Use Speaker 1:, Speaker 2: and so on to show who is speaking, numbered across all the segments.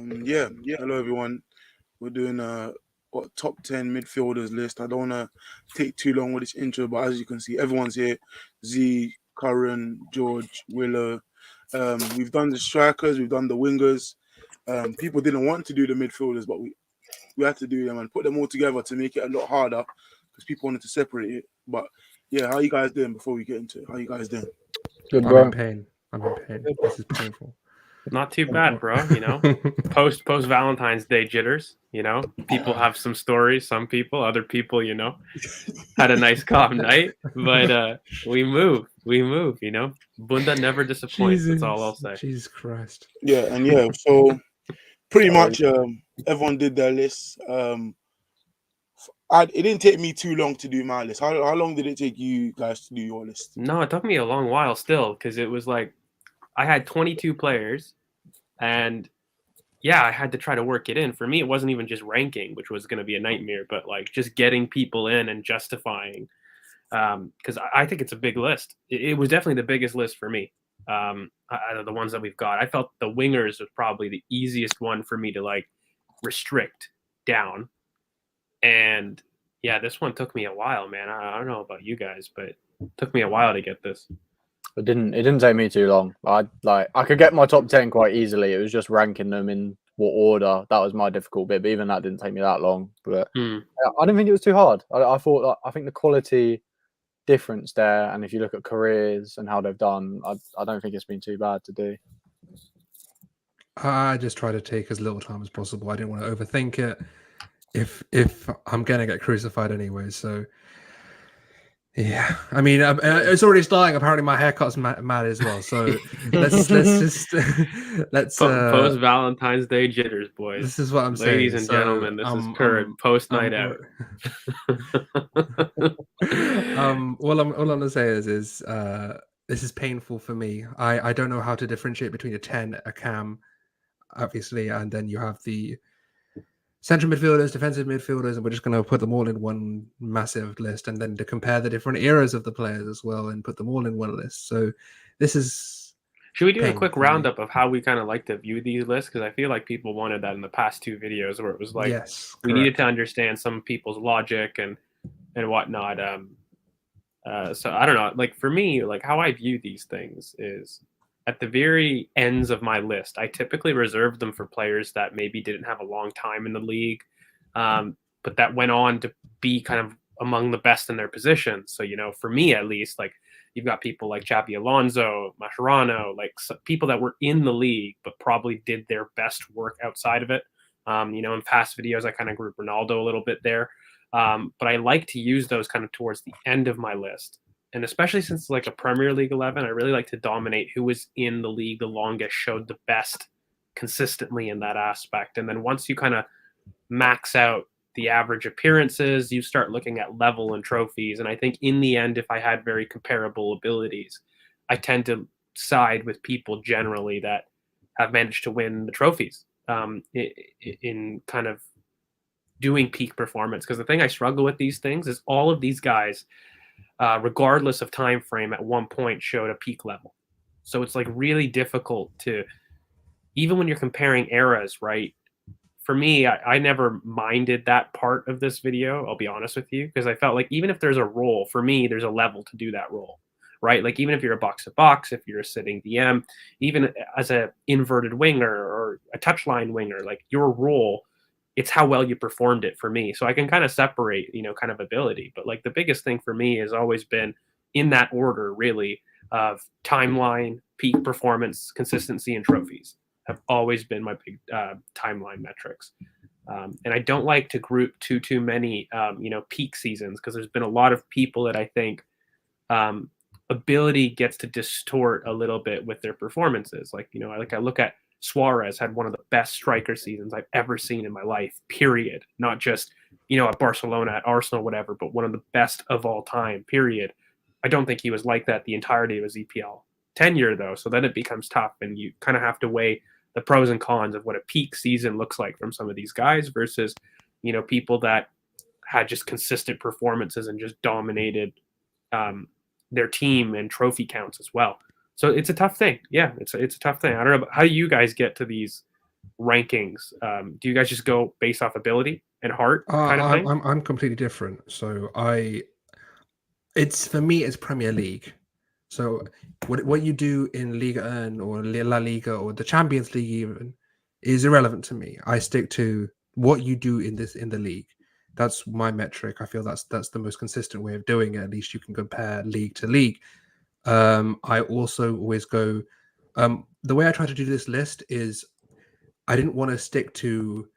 Speaker 1: Hello everyone. We're doing what top 10 midfielders list. I don't want to take too long with this intro, but as you can see, everyone's here. Z, Curran, George, Willer. We've done the strikers, we've done the wingers. People didn't want to do the midfielders, but we had to do them and put them all together to make it a lot harder because people wanted to separate it. But yeah, how you guys doing before we get into it? How you guys doing?
Speaker 2: Good, bro. I'm in pain. This is painful.
Speaker 3: Not too bad, bro. Post Valentine's Day jitters. People have some stories. Some people, other people, had a nice calm night. But we move. Bunda never disappoints. That's all I'll say.
Speaker 2: Jesus Christ.
Speaker 1: Yeah. So pretty much everyone did their list. It didn't take me too long to do my list. How long did it take you guys to do your list?
Speaker 3: No, it took me a long while still because it was like I had 22 players and I had to try to work it in. For me, it wasn't even just ranking, which was going to be a nightmare, but like just getting people in and justifying because I think it's a big list. It was definitely the biggest list for me out of the ones that we've got. I felt the wingers was probably the easiest one for me to like restrict down. And yeah, this one took me a while, man. I don't know about you guys, but it took me a while to get this.
Speaker 4: It didn't take me too long. I could get my top 10 quite easily. It was just ranking them in what order. That was my difficult bit, but even that didn't take me that long. But I didn't think it was too hard. I think the quality difference there, and if you look at careers and how they've done, I don't think it's been too bad to do.
Speaker 2: I just try to take as little time as possible. I didn't want to overthink it. If I'm gonna get crucified anyway, so yeah. I mean, it's already starting. Apparently, my haircut's mad as well. So let's
Speaker 3: post Valentine's Day jitters, boys.
Speaker 2: This is what I'm saying,
Speaker 3: ladies and gentlemen. This is current post night out.
Speaker 2: All I'm gonna say is this is painful for me. I don't know how to differentiate between a 10, a cam, obviously, and then you have the central midfielders, defensive midfielders, and we're just going to put them all in one massive list, and then to compare the different eras of the players as well and put them all in one list. So this is...
Speaker 3: Should we do a quick roundup of how we kind of like to view these lists? Because I feel like people wanted that in the past two videos where it was like, we needed to understand some people's logic and whatnot. So I don't know. Like for me, like how I view these things is at the very ends of my list, I typically reserve them for players that maybe didn't have a long time in the league, but that went on to be kind of among the best in their position. So, for me at least, like you've got people like Xabi Alonso, Mascherano, like people that were in the league, but probably did their best work outside of it. In past videos, I kind of grouped Ronaldo a little bit there. But I like to use those kind of towards the end of my list. And especially since it's like a Premier League 11, I really like to dominate who was in the league the longest, showed the best consistently in that aspect. And then once you kind of max out the average appearances, you start looking at level and trophies. And I think in the end, if I had very comparable abilities, I tend to side with people generally that have managed to win the trophies in kind of doing peak performance. Because the thing I struggle with these things is all of these guys, regardless of time frame, at one point showed a peak level. So it's like really difficult to, even when you're comparing eras, right? For me, I never minded that part of this video, I'll be honest with you, because I felt like even if there's a role, for me, there's a level to do that role, right? Like even if you're a box-to-box, if you're a sitting DM, even as a inverted winger or a touchline winger, like your role, it's how well you performed it for me. So I can kind of separate, kind of ability. But like the biggest thing for me has always been in that order, really, of timeline, peak performance, consistency, and trophies have always been my big timeline metrics. And I don't like to group too many, peak seasons, because there's been a lot of people that I think ability gets to distort a little bit with their performances. Like, I look at Suarez had one of the best striker seasons I've ever seen in my life, period. Not just, at Barcelona, at Arsenal, whatever, but one of the best of all time, period. I don't think he was like that the entirety of his EPL tenure, though. So then it becomes tough, and you kind of have to weigh the pros and cons of what a peak season looks like from some of these guys versus, people that had just consistent performances and just dominated their team and trophy counts as well. So it's a tough thing. Yeah, it's a tough thing. I don't know, how do you guys get to these rankings? Do you guys just go based off ability and heart kind of thing?
Speaker 2: I'm completely different. So it's for me, it's Premier League. So what you do in Liga 1 or La Liga or the Champions League even is irrelevant to me. I stick to what you do in the league. That's my metric. I feel that's the most consistent way of doing it. At least you can compare league to league. I also always go. The way I try to do this list is I didn't want to stick to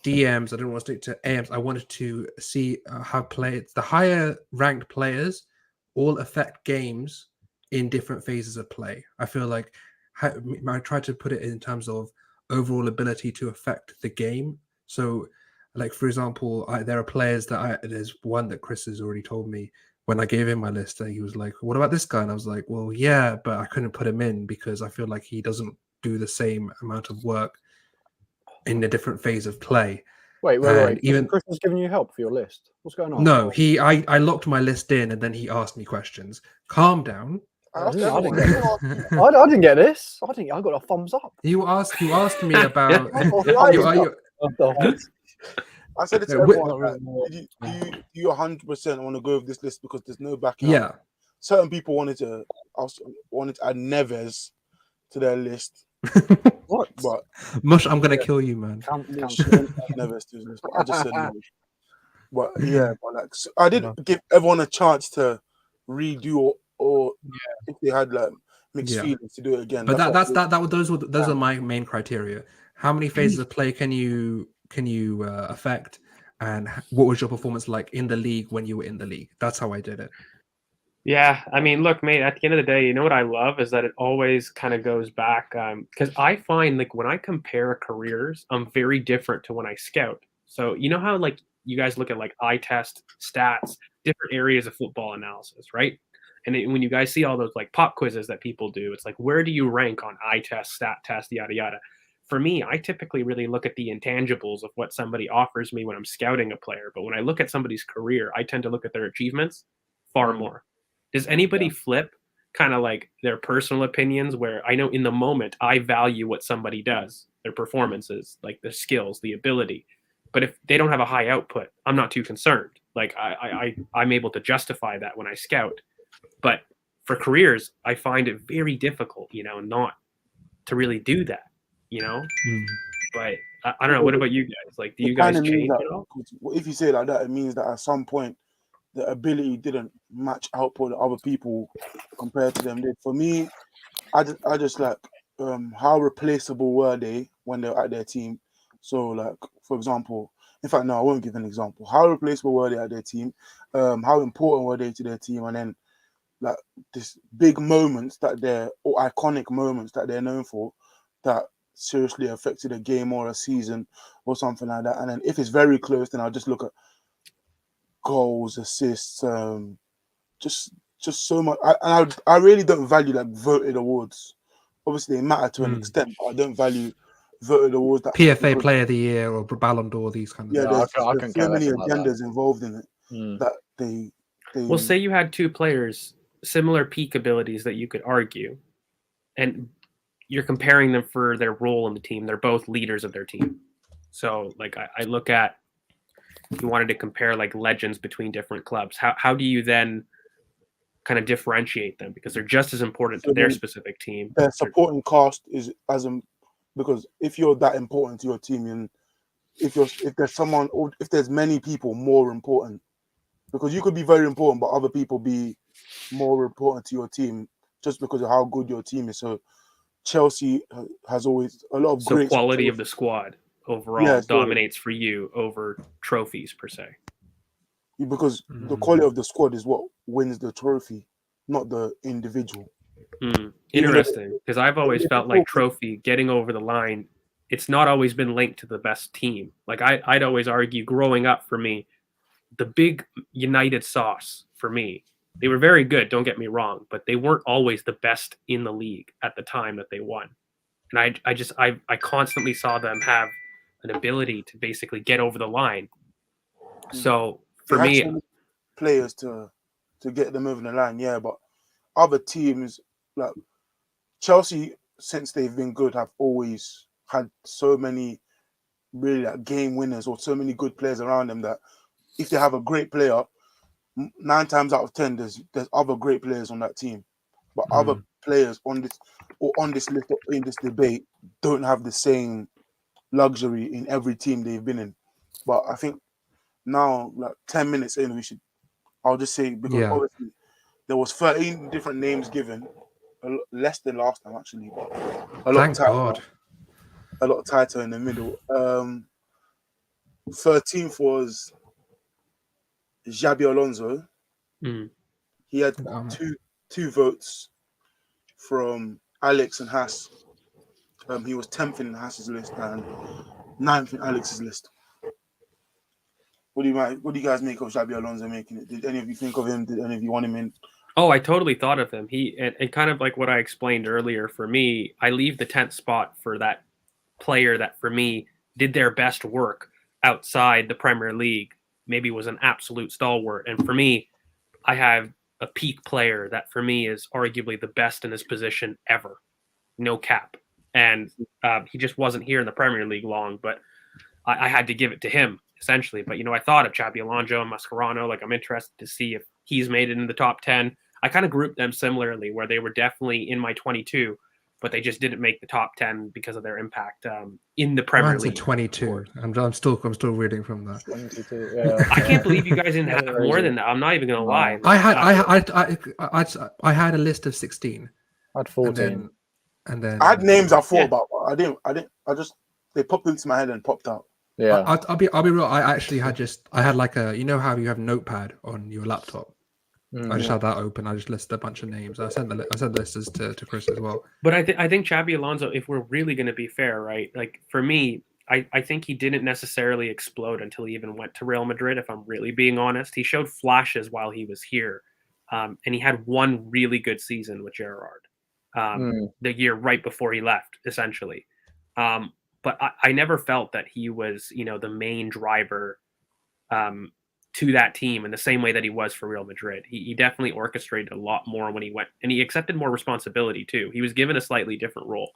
Speaker 2: DMs. I didn't want to stick to AMs. I wanted to see how the higher ranked players all affect games in different phases of play. I feel like I try to put it in terms of overall ability to affect the game. So, like for example, there are players there's one that Chris has already told me when I gave him my list. He was like, "What about this guy?" And I was like, "Well, yeah, but I couldn't put him in because I feel like he doesn't do the same amount of work in a different phase of play."
Speaker 4: Wait. Even Chris was giving you help for your list. What's going on?
Speaker 2: No, I locked my list in and then he asked me questions. Calm down.
Speaker 4: I didn't get this. I got a thumbs up.
Speaker 2: You asked me about.
Speaker 1: I said it to everyone. Do you 100% want to go with this list because there's no backing
Speaker 2: Yeah.
Speaker 1: up? Certain people wanted to add Neves to their list.
Speaker 4: What?
Speaker 1: But
Speaker 2: Mush, I'm gonna kill you, man.
Speaker 1: Neves to his list. But I just said Neves. But yeah, but like I did give everyone a chance to redo or if they had like mixed feelings to do it again.
Speaker 2: But those are my main criteria. How many phases of play can you affect, and what was your performance like in the league when you were in the league? That's how I did it.
Speaker 3: Yeah, I mean, look, mate, at the end of the day, you know what I love is that it always kind of goes back because I find like when I compare careers, I'm very different to when I scout. So you know how like you guys look at like eye test stats, different areas of football analysis, right? And when you guys see all those like pop quizzes that people do, it's like, where do you rank on eye test, stat test, yada, yada. For me, I typically really look at the intangibles of what somebody offers me when I'm scouting a player. But when I look at somebody's career, I tend to look at their achievements far more. Does anybody flip kind of like their personal opinions where I know in the moment I value what somebody does, their performances, like the skills, the ability. But if they don't have a high output, I'm not too concerned. Like I'm able to justify that when I scout. But for careers, I find it very difficult, not to really do that, But I don't know. What about you guys? Like, do you guys change at all?
Speaker 1: If you say it like that, it means that at some point the ability didn't match output that other people compared to them did. For me, I just like how replaceable were they when they were at their team. So like, for example, in fact, no, I won't give an example. How replaceable were they at their team? How important were they to their team? And then like this big moments or iconic moments that they're known for that seriously affected a game or a season or something like that. And then if it's very close, then I'll just look at goals, assists, just so much. I really don't value like voted awards. Obviously, they matter to an extent, but I don't value voted awards. That
Speaker 2: PFA Player of the Year or Ballon d'Or, these kind of
Speaker 1: things. There's so many agendas involved in it that they.
Speaker 3: Well, say you had two players, similar peak abilities that you could argue, and you're comparing them for their role in the team. They're both leaders of their team. So, like, I look at, you wanted to compare like legends between different clubs. How do you then kind of differentiate them because they're just as important to their specific team?
Speaker 1: Their supporting cast is because if you're that important to your team, and if there's many people more important, because you could be very important, but other people be more important to your team just because of how good your team is. So Chelsea has always a lot of great
Speaker 3: quality of the squad overall dominates for you over trophies per se.
Speaker 1: Because the quality of the squad is what wins the trophy, not the individual.
Speaker 3: Interesting, because I've always felt like trophy getting over the line, it's not always been linked to the best team. Like I'd always argue growing up for me, the big United sauce for me, they were very good, don't get me wrong, but they weren't always the best in the league at the time that they won. And I constantly saw them have an ability to basically get over the line. So for me,
Speaker 1: players to get them over the line, but other teams like Chelsea, since they've been good, have always had so many really like game winners or so many good players around them that if they have a great player, 9 times out of 10, there's other great players on that team, but other players on this list or in this debate don't have the same luxury in every team they've been in. But I think now, like 10 minutes in, I'll just say, because obviously there was 13 different names given, less than last time actually, but a lot tighter in the middle. 13th was Xabi Alonso. He had two votes from Alex and Haas. He was 10th in Haas's list and 9th in Alex's list. What do you guys make of Xabi Alonso making it? Did any of you think of him? Did any of you want him in?
Speaker 3: Oh, I totally thought of him. And kind of like what I explained earlier, for me, I leave the 10th spot for that player that for me did their best work outside the Premier League, maybe was an absolute stalwart. And for me, I have a peak player that for me is arguably the best in his position ever. No cap. And he just wasn't here in the Premier League long, but I had to give it to him, essentially. But, I thought of Xabi Alonso and Mascherano. Like, I'm interested to see if he's made it in the top 10. I kind of grouped them similarly, where they were definitely in my 22, but they just didn't make the top 10 because of their impact in the Premier League.
Speaker 2: 22. I'm still reading from that.
Speaker 4: 22. Yeah.
Speaker 3: I can't believe you guys didn't have more than that. I'm not even gonna lie.
Speaker 2: I had a list of 16.
Speaker 4: I had 14.
Speaker 2: And then
Speaker 1: I had names I thought about, but I just they popped into my head and popped out.
Speaker 4: Yeah.
Speaker 2: I'll be real. I actually had like a, how you have Notepad on your laptop. I just had that open. I just listed a bunch of names. I sent the listers to Chris as well.
Speaker 3: But I think Xabi Alonso, if we're really going to be fair, right? Like for me, I think he didn't necessarily explode until he even went to Real Madrid. If I'm really being honest, he showed flashes while he was here, and he had one really good season with Gerrard, the year right before he left, essentially. But I never felt that he was, the main driver to that team in the same way that he was for Real Madrid. He definitely orchestrated a lot more when he went, and he accepted more responsibility too. He was given a slightly different role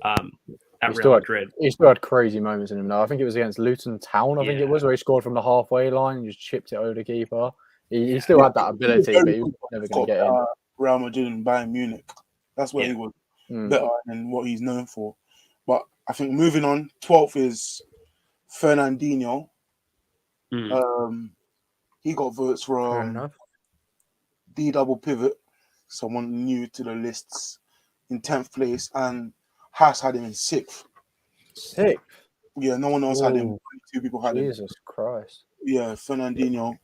Speaker 3: at Real Madrid.
Speaker 4: He still had crazy moments in him though. I think it was against Luton Town, I think it was, where he scored from the halfway line and just chipped it over the keeper. He still had that ability, but he was never going to get in.
Speaker 1: Real Madrid and Bayern Munich. That's where he was better than what he's known for. But I think moving on, 12th is Fernandinho. He got votes from D double pivot, someone new to the lists, in 10th place, and Haas had him in 6th.
Speaker 4: 6th?
Speaker 1: Yeah, no one else had him. 2 people had him.
Speaker 4: Jesus Christ.
Speaker 1: Yeah, Fernandinho.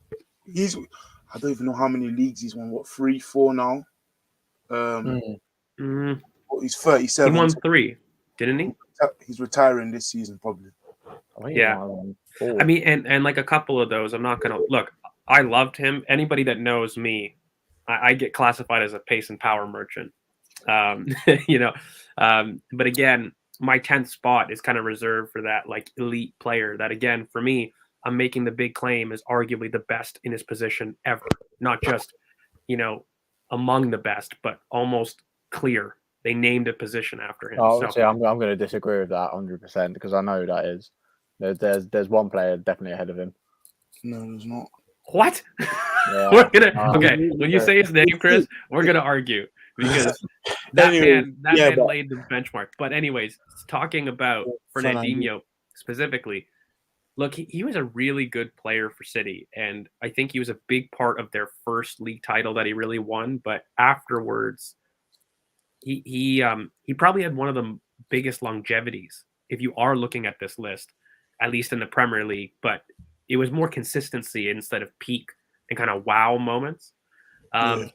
Speaker 1: I don't even know how many leagues he's won. What, 3, 4 now? He's 37.
Speaker 3: He won 3, didn't he?
Speaker 1: He's retiring this season, probably.
Speaker 3: Yeah. I mean, and like a couple of those, I'm not going to... Look, I loved him. Anybody that knows me, I get classified as a pace and power merchant. But again, my 10th spot is kind of reserved for that like elite player that, again, for me, I'm making the big claim is arguably the best in his position ever. Not just, among the best, but almost clear. They named a position after him.
Speaker 4: I'm going to disagree with that 100% because I know who that is. There's one player definitely ahead of him.
Speaker 1: No, there's not.
Speaker 3: What?
Speaker 4: Yeah.
Speaker 3: We're gonna when you say his name, Chris, we're gonna argue because that man laid the benchmark. But anyways, talking about Fernandinho specifically, look, he was a really good player for City, and I think he was a big part of their first league title that he really won. But afterwards, he probably had one of the biggest longevities if you are looking at this list, at least in the Premier League. But it was more consistency instead of peak and kind of wow moments.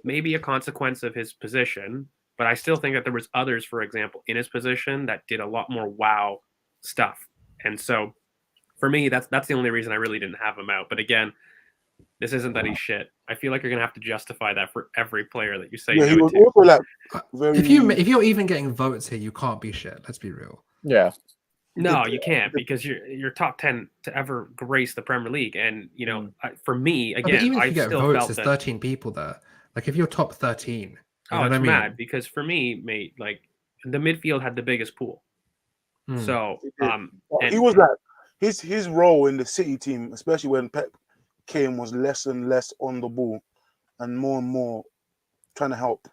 Speaker 3: Maybe a consequence of his position, but I still think that there was others, for example, in his position that did a lot more wow stuff. And so for me, that's the only reason I really didn't have him out. But again, this isn't that he's shit. I feel like you're gonna have to justify that for every player that you say.
Speaker 1: He was also like
Speaker 2: if you're even getting votes here, you can't be shit. Let's be real.
Speaker 4: Yeah.
Speaker 3: No, you can't because you're top 10 to ever grace the Premier League, and for me again,
Speaker 2: even if you get votes,
Speaker 3: there's
Speaker 2: 13 people there. Like if you're top 13,
Speaker 3: it's mad because for me, mate, like the midfield had the biggest pool. So
Speaker 1: and
Speaker 3: he
Speaker 1: was like his role in the City team, especially when Pep came, was less and less on the ball and more trying to help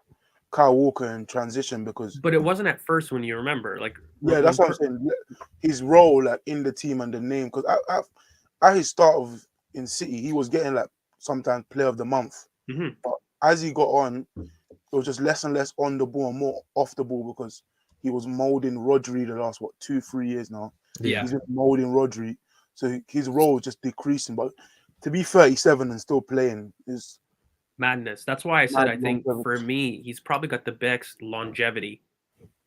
Speaker 1: Kyle Walker in transition
Speaker 3: but it wasn't at first when you remember, like
Speaker 1: that's what I'm saying. His role like in the team and the name, because at his start in City, he was getting like sometimes Player of the Month, but as he got on, it was just less and less on the ball and more off the ball because he was molding Rodri the last 2-3 years now.
Speaker 3: Yeah,
Speaker 1: he's been molding Rodri, so his role is just decreasing. But to be 37 and still playing is
Speaker 3: madness. That's why I said I think for me, he's probably got the best longevity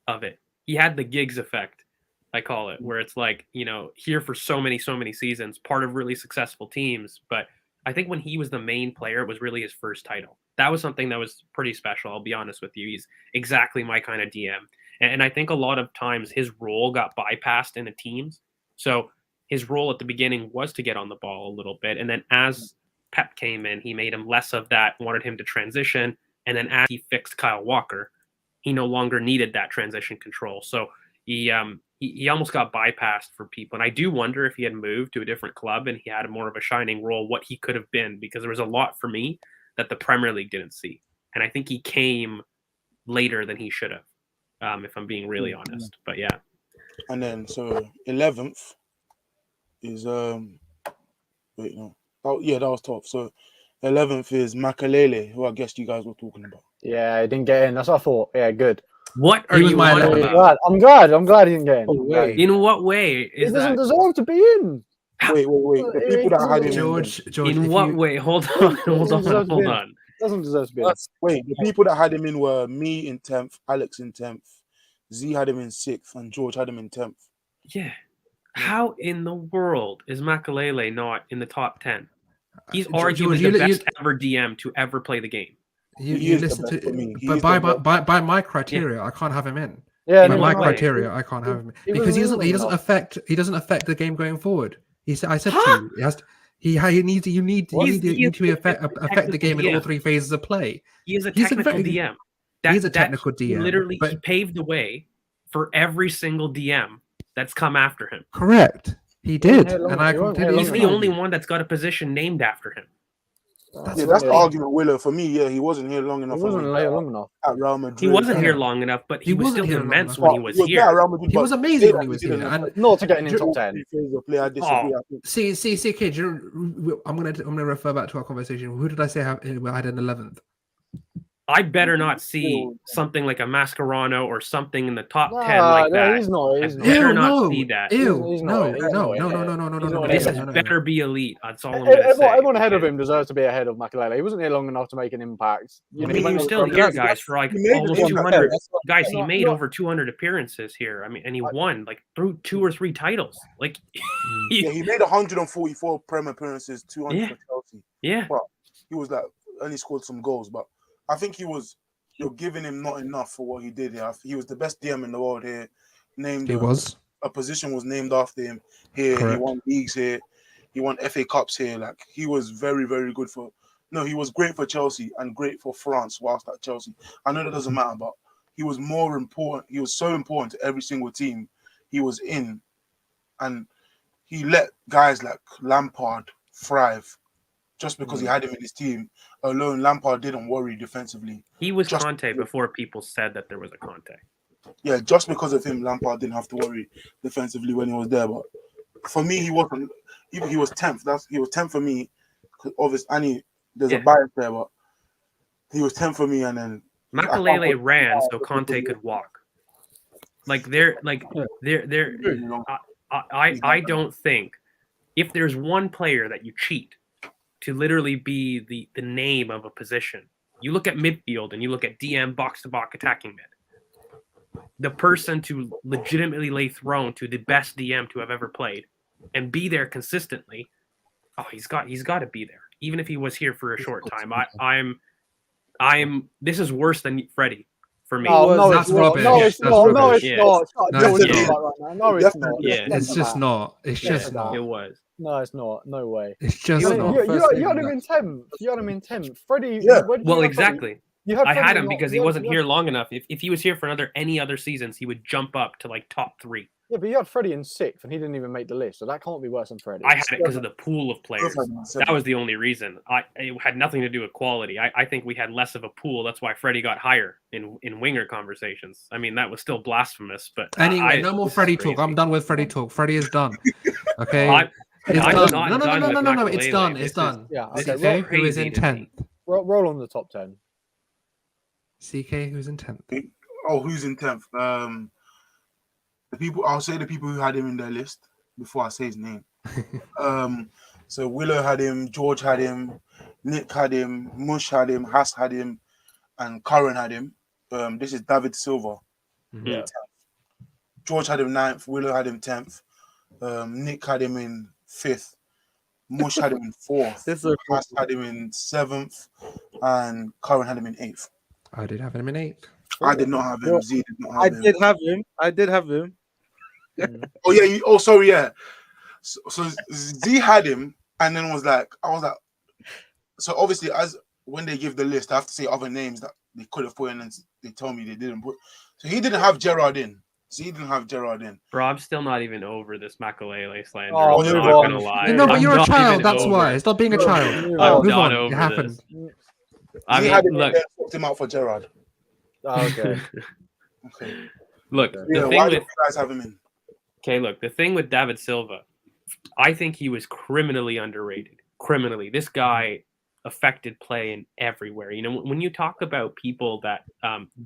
Speaker 3: of it. He had the Giggs effect, I call it, where it's like, here for so many seasons, part of really successful teams. But I think when he was the main player, it was really his first title. That was something that was pretty special. I'll be honest with you. He's exactly my kind of DM. And I think a lot of times his role got bypassed in the teams. So his role at the beginning was to get on the ball a little bit. And then as Pep came in, he made him less of that, wanted him to transition. And then as he fixed Kyle Walker, he no longer needed that transition control. So he almost got bypassed for people. And I do wonder if he had moved to a different club and he had more of a shining role, what he could have been, because there was a lot for me that the Premier League didn't see. And I think he came later than he should have, if I'm being really honest. But yeah.
Speaker 1: And then, so 11th is, that was tough. So 11th is Makalele, who I guess you guys were talking about.
Speaker 4: Yeah, he didn't get in. That's what I thought. Yeah, good.
Speaker 3: What are you on about?
Speaker 4: I'm glad he didn't get in.
Speaker 3: In what way
Speaker 4: he doesn't deserve to be in?
Speaker 1: Wait. The people that had him
Speaker 2: George,
Speaker 3: in what way? Hold on.
Speaker 4: Doesn't deserve to be in.
Speaker 1: Wait, the people that had him in were me in 10th, Alex in 10th, Z had him in 6th, and George had him in 10th.
Speaker 3: Yeah. How in the world is Makalele not in the top 10? He's arguably the best ever DM to ever play the game.
Speaker 2: You listen to me. But by my criteria, I can't have him in.
Speaker 4: Yeah,
Speaker 2: by my criteria, I can't have him in because he doesn't affect the game going forward. I said to you, you need to affect the game in all three phases of play.
Speaker 3: He is a technical DM.
Speaker 2: He's a technical DM.
Speaker 3: Literally, he paved the way for every single DM that's come after him.
Speaker 2: Correct. He did, and I completely.
Speaker 3: He's the only one that's got a position named after him.
Speaker 1: That's the argument, Willow. For me, he wasn't here long enough.
Speaker 4: He wasn't long enough
Speaker 1: at Real Madrid.
Speaker 3: He wasn't here long enough, but he was still immense when he was here.
Speaker 2: He was amazing when he was here, and
Speaker 4: not to get in top 10.
Speaker 2: See, kid. I'm gonna refer back to our conversation. Who did I say had an 11th?
Speaker 3: I better not see something like a Mascherano or something in the top 10 like that.
Speaker 4: He's not.
Speaker 3: I better not see that.
Speaker 2: No.
Speaker 3: This better be elite. That's all I'm
Speaker 4: going
Speaker 3: to say.
Speaker 4: Everyone ahead of him deserves to be ahead of Makalele. He wasn't here long enough to make an impact.
Speaker 3: He was still here, guys, for like almost 200. Guys, he made over 200 appearances here. I mean, and he won like through 2 or 3 titles. Like,
Speaker 1: he made 144 Prem appearances, 200 for Chelsea.
Speaker 3: Yeah,
Speaker 1: but he was like only scored some goals, but. I think you're giving him not enough for what he did here. He was the best DM in the world here. A position was named after him here. Correct. He won leagues here. He won FA Cups here. Like, he was very, very good he was great for Chelsea and great for France whilst at Chelsea. I know that doesn't matter, but he was more important. He was so important to every single team he was in. And he let guys like Lampard thrive. Just because he had him in his team alone, Lampard didn't worry defensively.
Speaker 3: He was Conte before people said that there was a Conte.
Speaker 1: Yeah, just because of him, Lampard didn't have to worry defensively when he was there. But for me, he wasn't. Even he was 10th. He was 10th for me. Obviously, there's a bias there, but he was 10th for me. And then
Speaker 3: Makalele ran so Conte could walk. I don't think if there's one player that you cheat to literally be the name of a position. You look at midfield and you look at DM box-to-box attacking mid. The person to legitimately lay throne to the best DM to have ever played and be there consistently. Oh, he's got to be there. Even if he was here for a short time. This is worse than Freddie for me.
Speaker 4: No,
Speaker 2: that's
Speaker 4: rubbish.
Speaker 2: No, it's not.
Speaker 4: No, it's not.
Speaker 2: It's just not. It's just not.
Speaker 3: It was.
Speaker 4: No, it's not. No way.
Speaker 2: It's just not.
Speaker 4: You had him in 10th. You had him in 10th. Freddie.
Speaker 1: Yeah.
Speaker 3: Well, exactly. I had him because he wasn't here long enough. If he was here for any other seasons, he would jump up to like top 3.
Speaker 4: Yeah, but you had Freddie in 6th, and he didn't even make the list, so that can't be worse than Freddie.
Speaker 3: I had it because of the pool of players. That was the only reason. It had nothing to do with quality. I think we had less of a pool. That's why Freddie got higher in winger conversations. I mean, that was still blasphemous. But
Speaker 2: anyway, no more Freddie talk. I'm done with Freddie talk. Freddie is done. Okay, it's
Speaker 3: I'm
Speaker 2: done.
Speaker 3: not done with
Speaker 2: No. It's
Speaker 3: Makelele.
Speaker 2: done. It's done.
Speaker 4: Yeah,
Speaker 2: CK, who is in 10th?
Speaker 4: Roll on the top 10.
Speaker 2: CK, who's in 10th?
Speaker 1: Oh, who's in 10th? I'll say the people who had him in their list before I say his name. So Willow had him, George had him, Nick had him, Mush had him, Haas had him, and Karen had him. This is David Silva.
Speaker 3: Yeah.
Speaker 1: George had him 9th, Willow had him 10th, Nick had him in 5th, Mush had him in 4th, Haas had him in 7th, and Karen had him in 8th.
Speaker 2: I did have him in 8th.
Speaker 1: I did not have him. Z did not have him.
Speaker 5: I did have him.
Speaker 1: Oh yeah. Sorry. Yeah. So Z had him, and then I was like, so obviously, as when they give the list, I have to say other names that they could have put in, and they told me they didn't put. So he didn't have Gerard in. Z didn't have Gerard in.
Speaker 3: Bro, I'm still not even over this Makelele slander.
Speaker 4: Oh,
Speaker 3: I'm not gonna lie.
Speaker 2: No, but you're a child. That's
Speaker 3: over
Speaker 2: why. Stop being a child.
Speaker 3: I'm
Speaker 2: Move
Speaker 3: done
Speaker 2: on.
Speaker 3: over
Speaker 2: It happened.
Speaker 3: this. I
Speaker 1: He had
Speaker 3: mean,
Speaker 1: him
Speaker 3: look.
Speaker 1: in there, swapped him out for Gerard.
Speaker 4: Oh, okay.
Speaker 1: Okay.
Speaker 3: Look,
Speaker 1: Yeah,
Speaker 3: the
Speaker 1: why
Speaker 3: thing
Speaker 1: do
Speaker 3: with
Speaker 1: you guys have him in?
Speaker 3: okay, look, the thing with David Silva, I think he was criminally underrated. Criminally, this guy affected play in everywhere. You know, when you talk about people that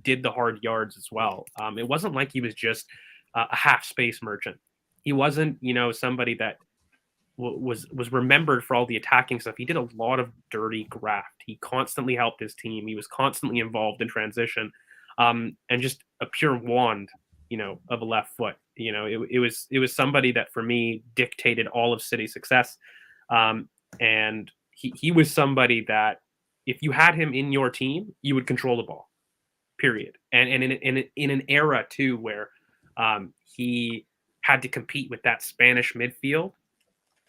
Speaker 3: did the hard yards as well, it wasn't like he was just a half space merchant. He wasn't, you know, somebody that was remembered for all the attacking stuff. He did a lot of dirty graft. He constantly helped his team. He was constantly involved in transition, and just a pure wand, you know, of a left foot. You know, it was somebody that for me dictated all of City's success, and he was somebody that if you had him in your team, you would control the ball, period. And in an era too where he had to compete with that Spanish midfield.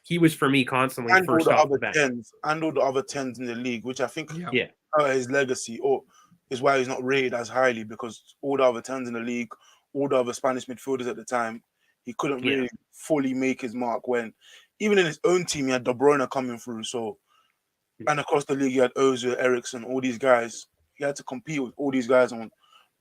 Speaker 3: He was for me constantly
Speaker 1: And
Speaker 3: first
Speaker 1: all the
Speaker 3: off
Speaker 1: other
Speaker 3: the bench.
Speaker 1: 10s, and all the other 10s in the league, which I think
Speaker 3: Yeah.
Speaker 1: his legacy, or is why he's not rated as highly, because all the other 10s in the league, all the other Spanish midfielders at the time, he couldn't really fully make his mark. When even in his own team, he had De Bruyne coming through. So, and across the league, he had Ozil, Eriksson, all these guys. He had to compete with all these guys on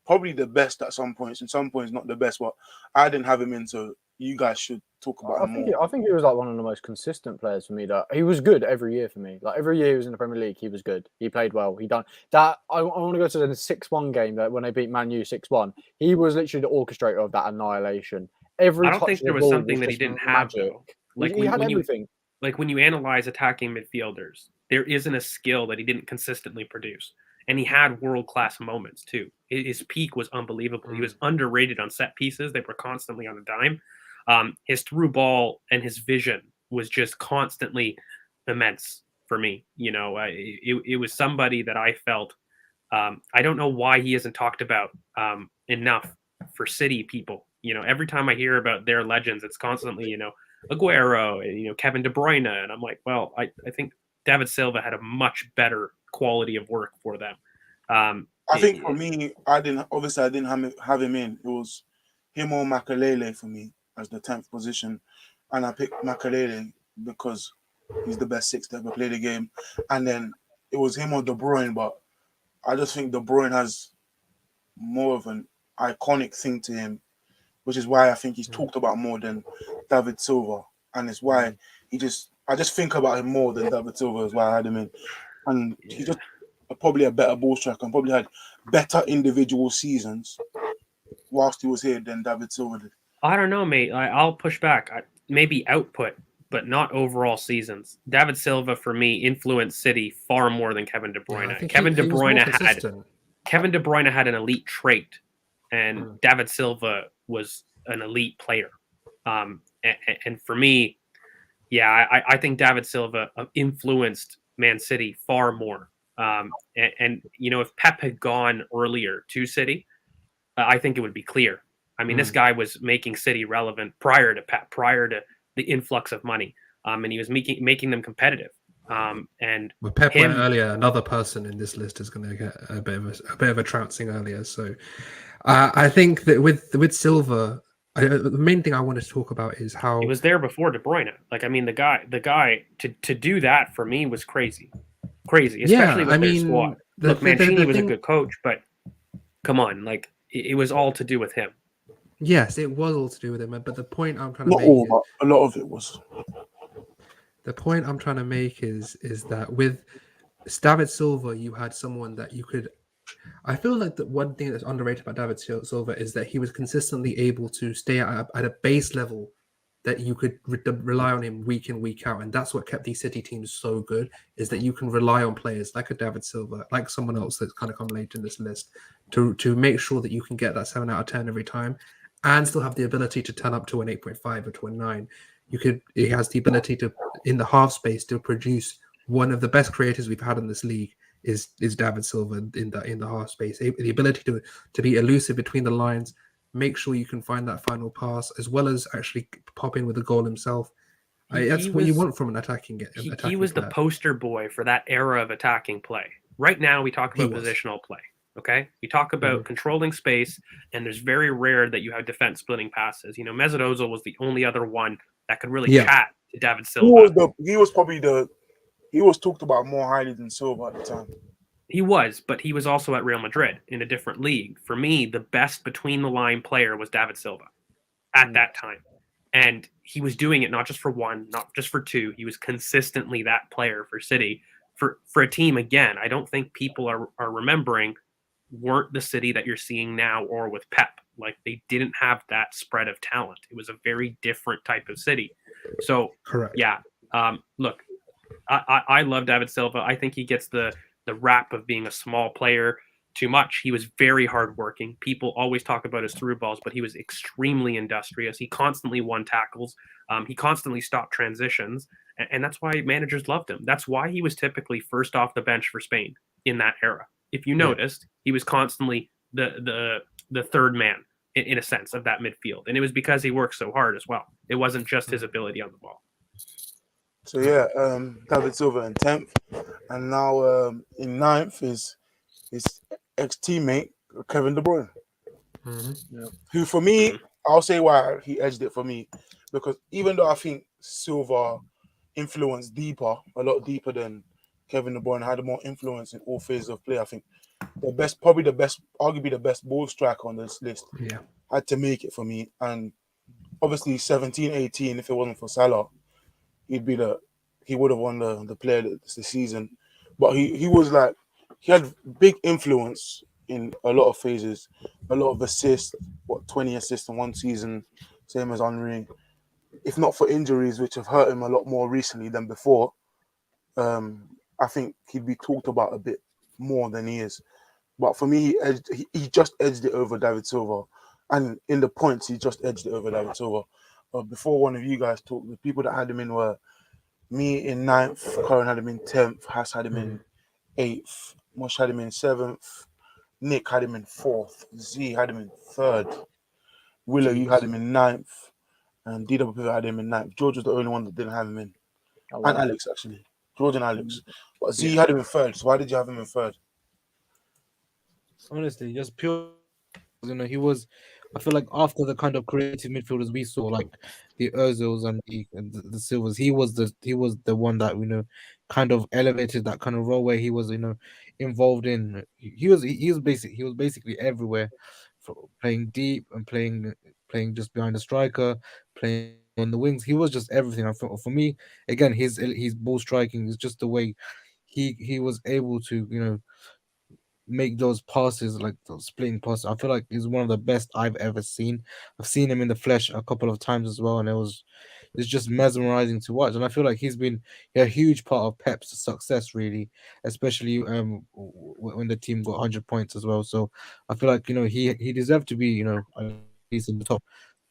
Speaker 1: probably the best at some points, and some points not the best. But I didn't have him in, so you guys should talk about him more.
Speaker 4: I think he was like one of the most consistent players for me. That he was good every year for me. Like every year he was in the Premier League, he was good. He played well. He done that. I want to go to the 6-1 game that when they beat Man U 6-1. He was literally the orchestrator of that annihilation.
Speaker 3: I don't think there was something that he didn't have. Though.
Speaker 4: Like he had everything.
Speaker 3: Like when you analyze attacking midfielders, there isn't a skill that he didn't consistently produce. And he had world-class moments too. His peak was unbelievable. He was underrated on set pieces. They were constantly on a dime. His through ball and his vision was just constantly immense for me. You know, it was somebody that I felt, I don't know why he isn't talked about enough for City people. You know, every time I hear about their legends, it's constantly, you know, Aguero, you know, Kevin De Bruyne. And I'm like, well, I think David Silva had a much better quality of work for them.
Speaker 1: I think for me, I didn't have him in. It was him or Makelele for me as the 10th position, and I picked Makelele because he's the best 6 to ever play the game. And then it was him or De Bruyne, but I just think De Bruyne has more of an iconic thing to him, which is why I think he's talked about more than David Silva, and it's why I just think about him more than David Silva. Is why I had him in, and he's just probably a better ball striker and probably had better individual seasons whilst he was here than David Silva did.
Speaker 3: I don't know, mate. I'll push back. Maybe output, but not overall seasons. David Silva, for me, influenced City far more than Kevin De Bruyne.
Speaker 2: Yeah,
Speaker 3: Kevin De Bruyne had an elite trait, and David Silva was an elite player. And for me, I think David Silva influenced Man City far more. And you know, if Pep had gone earlier to City, I think it would be clear. I mean, this guy was making City relevant prior to Pep, prior to the influx of money, and he was making them competitive. And
Speaker 2: with Pep went earlier, another person in this list is going to get a bit of a trouncing earlier. So I think that with Silva, The main thing I wanted to talk about is how
Speaker 3: he was there before De Bruyne. Like, I mean, the guy to do that for me was crazy, especially with their squad. Look, Mancini was a good coach, but come on, like it was all to do with him.
Speaker 2: Yes, it was all to do with him. But the point I'm trying to
Speaker 1: Not
Speaker 2: make
Speaker 1: all,
Speaker 2: is,
Speaker 1: but a lot of it was.
Speaker 2: the point I'm trying to make is that with David Silva, you had someone that you could. I feel like the one thing that's underrated about David Silva is that he was consistently able to stay at a base level that you could rely on him week in, week out. And that's what kept these City teams so good, is that you can rely on players like a David Silva, like someone else that's kind of come late in this list, to make sure that you can get that 7 out of 10 every time and still have the ability to turn up to an 8.5 or to a 9. He has the ability to, in the half space, to produce one of the best creators we've had in this league is David Silva in the half space. The ability to be elusive between the lines, make sure you can find that final pass, as well as actually pop in with a goal himself. That's what you want from an attacking.
Speaker 3: He was the poster boy for that era of attacking play. Right now, we talk about positional play. Okay, we talk about controlling space, and there's very rare that you have defense splitting passes. You know, Mesut Ozil was the only other one that could really chat to David Silva.
Speaker 1: He was talked about more highly than Silva at the time.
Speaker 3: He was, but he was also at Real Madrid in a different league. For me, the best between the line player was David Silva at that time. And he was doing it not just for one, not just for two. He was consistently that player for City. For a team, again, I don't think people are remembering weren't the City that you're seeing now or with Pep. Like, they didn't have that spread of talent. It was a very different type of City. So,
Speaker 2: correct.
Speaker 3: Yeah. Look, I love David Silva. I think he gets the rap of being a small player too much. He was very hardworking. People always talk about his through balls, but he was extremely industrious. He constantly won tackles. He constantly stopped transitions, and that's why managers loved him. That's why he was typically first off the bench for Spain in that era. If you noticed, he was constantly the third man in a sense of that midfield, and it was because he worked so hard as well. It wasn't just his ability on the ball.
Speaker 1: So yeah, David Silva in 10th, and now in 9th is his ex-teammate Kevin De Bruyne, who for me, I'll say why he edged it for me, because even though I think Silva influenced a lot deeper than Kevin De Bruyne, had more influence in all phases of play. I think arguably the best ball striker on this list, had to make it for me. And obviously 17, 18, if it wasn't for Salah, he would have won the player of the season. But he had big influence in a lot of phases, a lot of assists, 20 assists in one season, same as Henry. If not for injuries, which have hurt him a lot more recently than before, I think he'd be talked about a bit more than he is. But for me, he just edged it over David Silva. And in the points, he just edged it over David Silva. Before one of you guys talked, the people that had him in were me in 9th, Karen had him in 10th, Haas had him in 8th, Mosh had him in 7th, Nick had him in 4th, Z had him in 3rd, Willow, you had him in 9th, and DW had him in 9th. George was the only one that didn't have him in. And Alex, actually. George and Alex. But Z had him in 3rd, so why did you have him in 3rd?
Speaker 5: Honestly, just pure, he was, I feel like after the kind of creative midfielders we saw, like the Ozils and the Silvers, he was the one that kind of elevated that kind of role where he was involved in. He was basically everywhere, playing deep and playing just behind the striker, playing on the wings. He was just everything. I thought for me, again, his ball striking is just the way he was able to make those passes, like those splitting passes. I feel like he's one of the best I've ever seen. I've seen him in the flesh a couple of times as well, and it's just mesmerizing to watch. And I feel like he's been a huge part of Pep's success, really, especially when the team got 100 points as well. So I feel like he deserved to be at least in the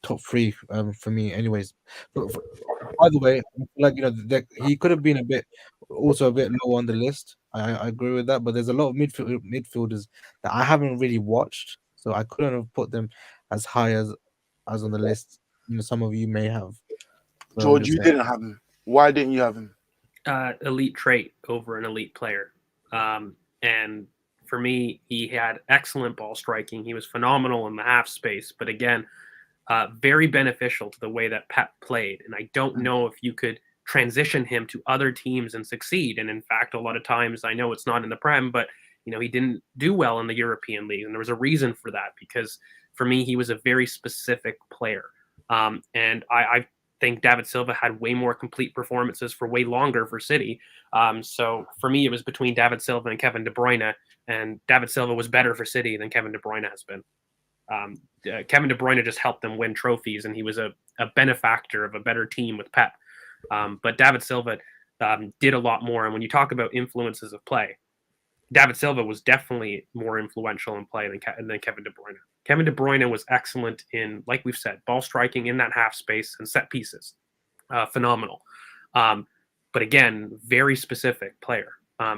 Speaker 5: top 3 for me, anyways. By the way, I feel like he could have been a bit low on the list. I agree with that, but there's a lot of midfielders that I haven't really watched, so I couldn't have put them as high as on the list. Some of you may have.
Speaker 1: So George, you didn't have him. Why didn't you have him?
Speaker 3: Elite trait over an elite player, and for me, he had excellent ball striking. He was phenomenal in the half space, but again, very beneficial to the way that Pep played. And I don't know if you could transition him to other teams and succeed. And in fact, a lot of times, I know it's not in the Prem, but he didn't do well in the European League, and there was a reason for that, because for me, he was a very specific player. And I think David Silva had way more complete performances for way longer for City. So for me, it was between David Silva and Kevin De Bruyne, and David Silva was better for City than Kevin De Bruyne has been. Kevin De Bruyne just helped them win trophies, and he was a benefactor of a better team with Pep. But David Silva did a lot more. And when you talk about influences of play, David Silva was definitely more influential in play than Kevin De Bruyne. Kevin De Bruyne was excellent in, like we've said, ball striking in that half space and set pieces. Phenomenal. But again, very specific player.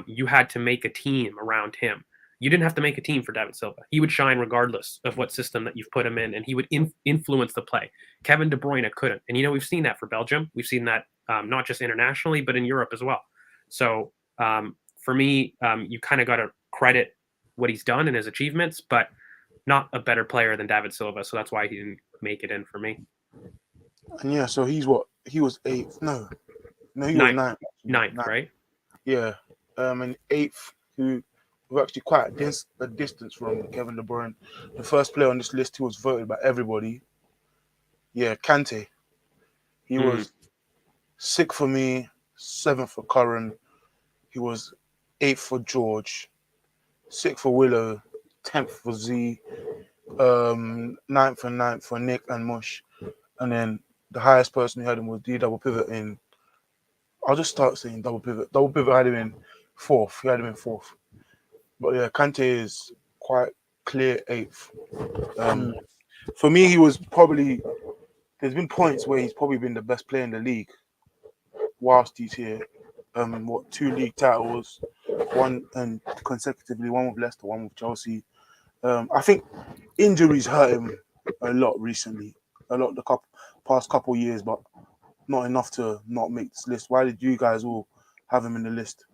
Speaker 3: You had to make a team around him. You didn't have to make a team for David Silva. He would shine regardless of what system that you've put him in, and he would influence the play. Kevin De Bruyne couldn't. And, we've seen that for Belgium. We've seen that not just internationally, but in Europe as well. So for me, you kind of got to credit what he's done and his achievements, but not a better player than David Silva. So that's why he didn't make it in for me.
Speaker 1: And yeah, so he's what? He was 8th. No, he was 9th.
Speaker 3: 9th, right?
Speaker 1: Yeah. And 8th, who were actually quite a distance from Kevin De Bruyne. The first player on this list who was voted by everybody. Yeah, Kante. He was 6th for me, 7th for Curran. He was 8th for George, 6th for Willow, 10th for Z, 9th for Nick and Mush. And then the highest person who had him was D double pivot in. I'll just start saying double pivot. Double pivot had him in 4th. He had him in 4th. But yeah, Kante is quite clear 8th. For me, he was probably, there's been points where he's probably been the best player in the league whilst he's here. 2 league titles, one and consecutively, one with Leicester, one with Chelsea. I think injuries hurt him a lot recently, the past couple years, but not enough to not make this list. Why did you guys all have him in the list?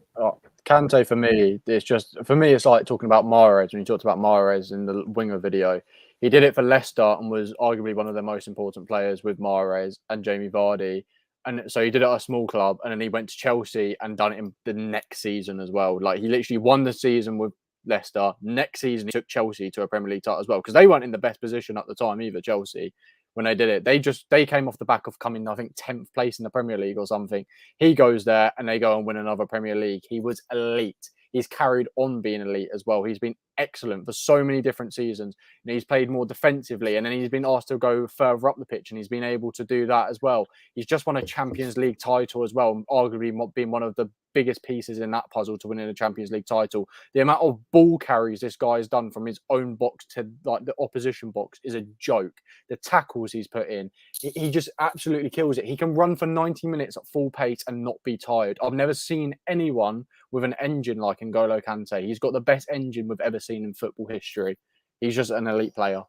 Speaker 4: Kante for me, it's like talking about Mahrez when you talked about Mahrez in the winger video. He did it for Leicester and was arguably one of the most important players with Mahrez and Jamie Vardy. And so he did it at a small club, and then he went to Chelsea and done it in the next season as well. Like, he literally won the season with Leicester. Next season, he took Chelsea to a Premier League title as well, because they weren't in the best position at the time either, Chelsea, when they did it. They came off the back of coming, I think, 10th place in the Premier League or something. He goes there and they go and win another Premier League. He was elite. He's carried on being elite as well. He's been excellent for so many different seasons. He's played more defensively, and then he's been asked to go further up the pitch, and he's been able to do that as well. He's just won a Champions League title as well, arguably being one of the biggest pieces in that puzzle to winning a Champions League title. The amount of ball carries this guy has done from his own box to like the opposition box is a joke. The tackles he's put in, he just absolutely kills it. He can run for 90 minutes at full pace and not be tired. I've never seen anyone with an engine like N'Golo Kante. He's got the best engine we've ever seen in football history. He's just an elite player.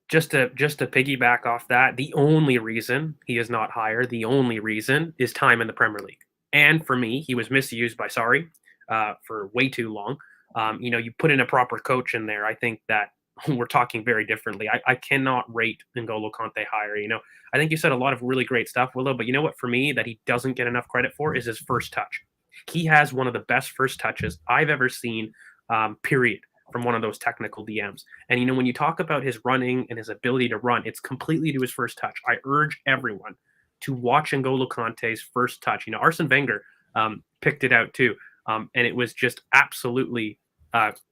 Speaker 3: Just to piggyback off that, the only reason he is not higher, the only reason is time in the Premier League. And for me, he was misused by Sarri for way too long. You put in a proper coach in there, I think that we're talking very differently. I cannot rate N'Golo Kante higher. I think you said a lot of really great stuff, Willow, but you know what, for me, that he doesn't get enough credit for is his first touch. He has one of the best first touches I've ever seen, period, from one of those technical DMs. And, when you talk about his running and his ability to run, it's completely to his first touch. I urge everyone to watch N'Golo Kante's first touch. Arsene Wenger picked it out too. And it was just absolutely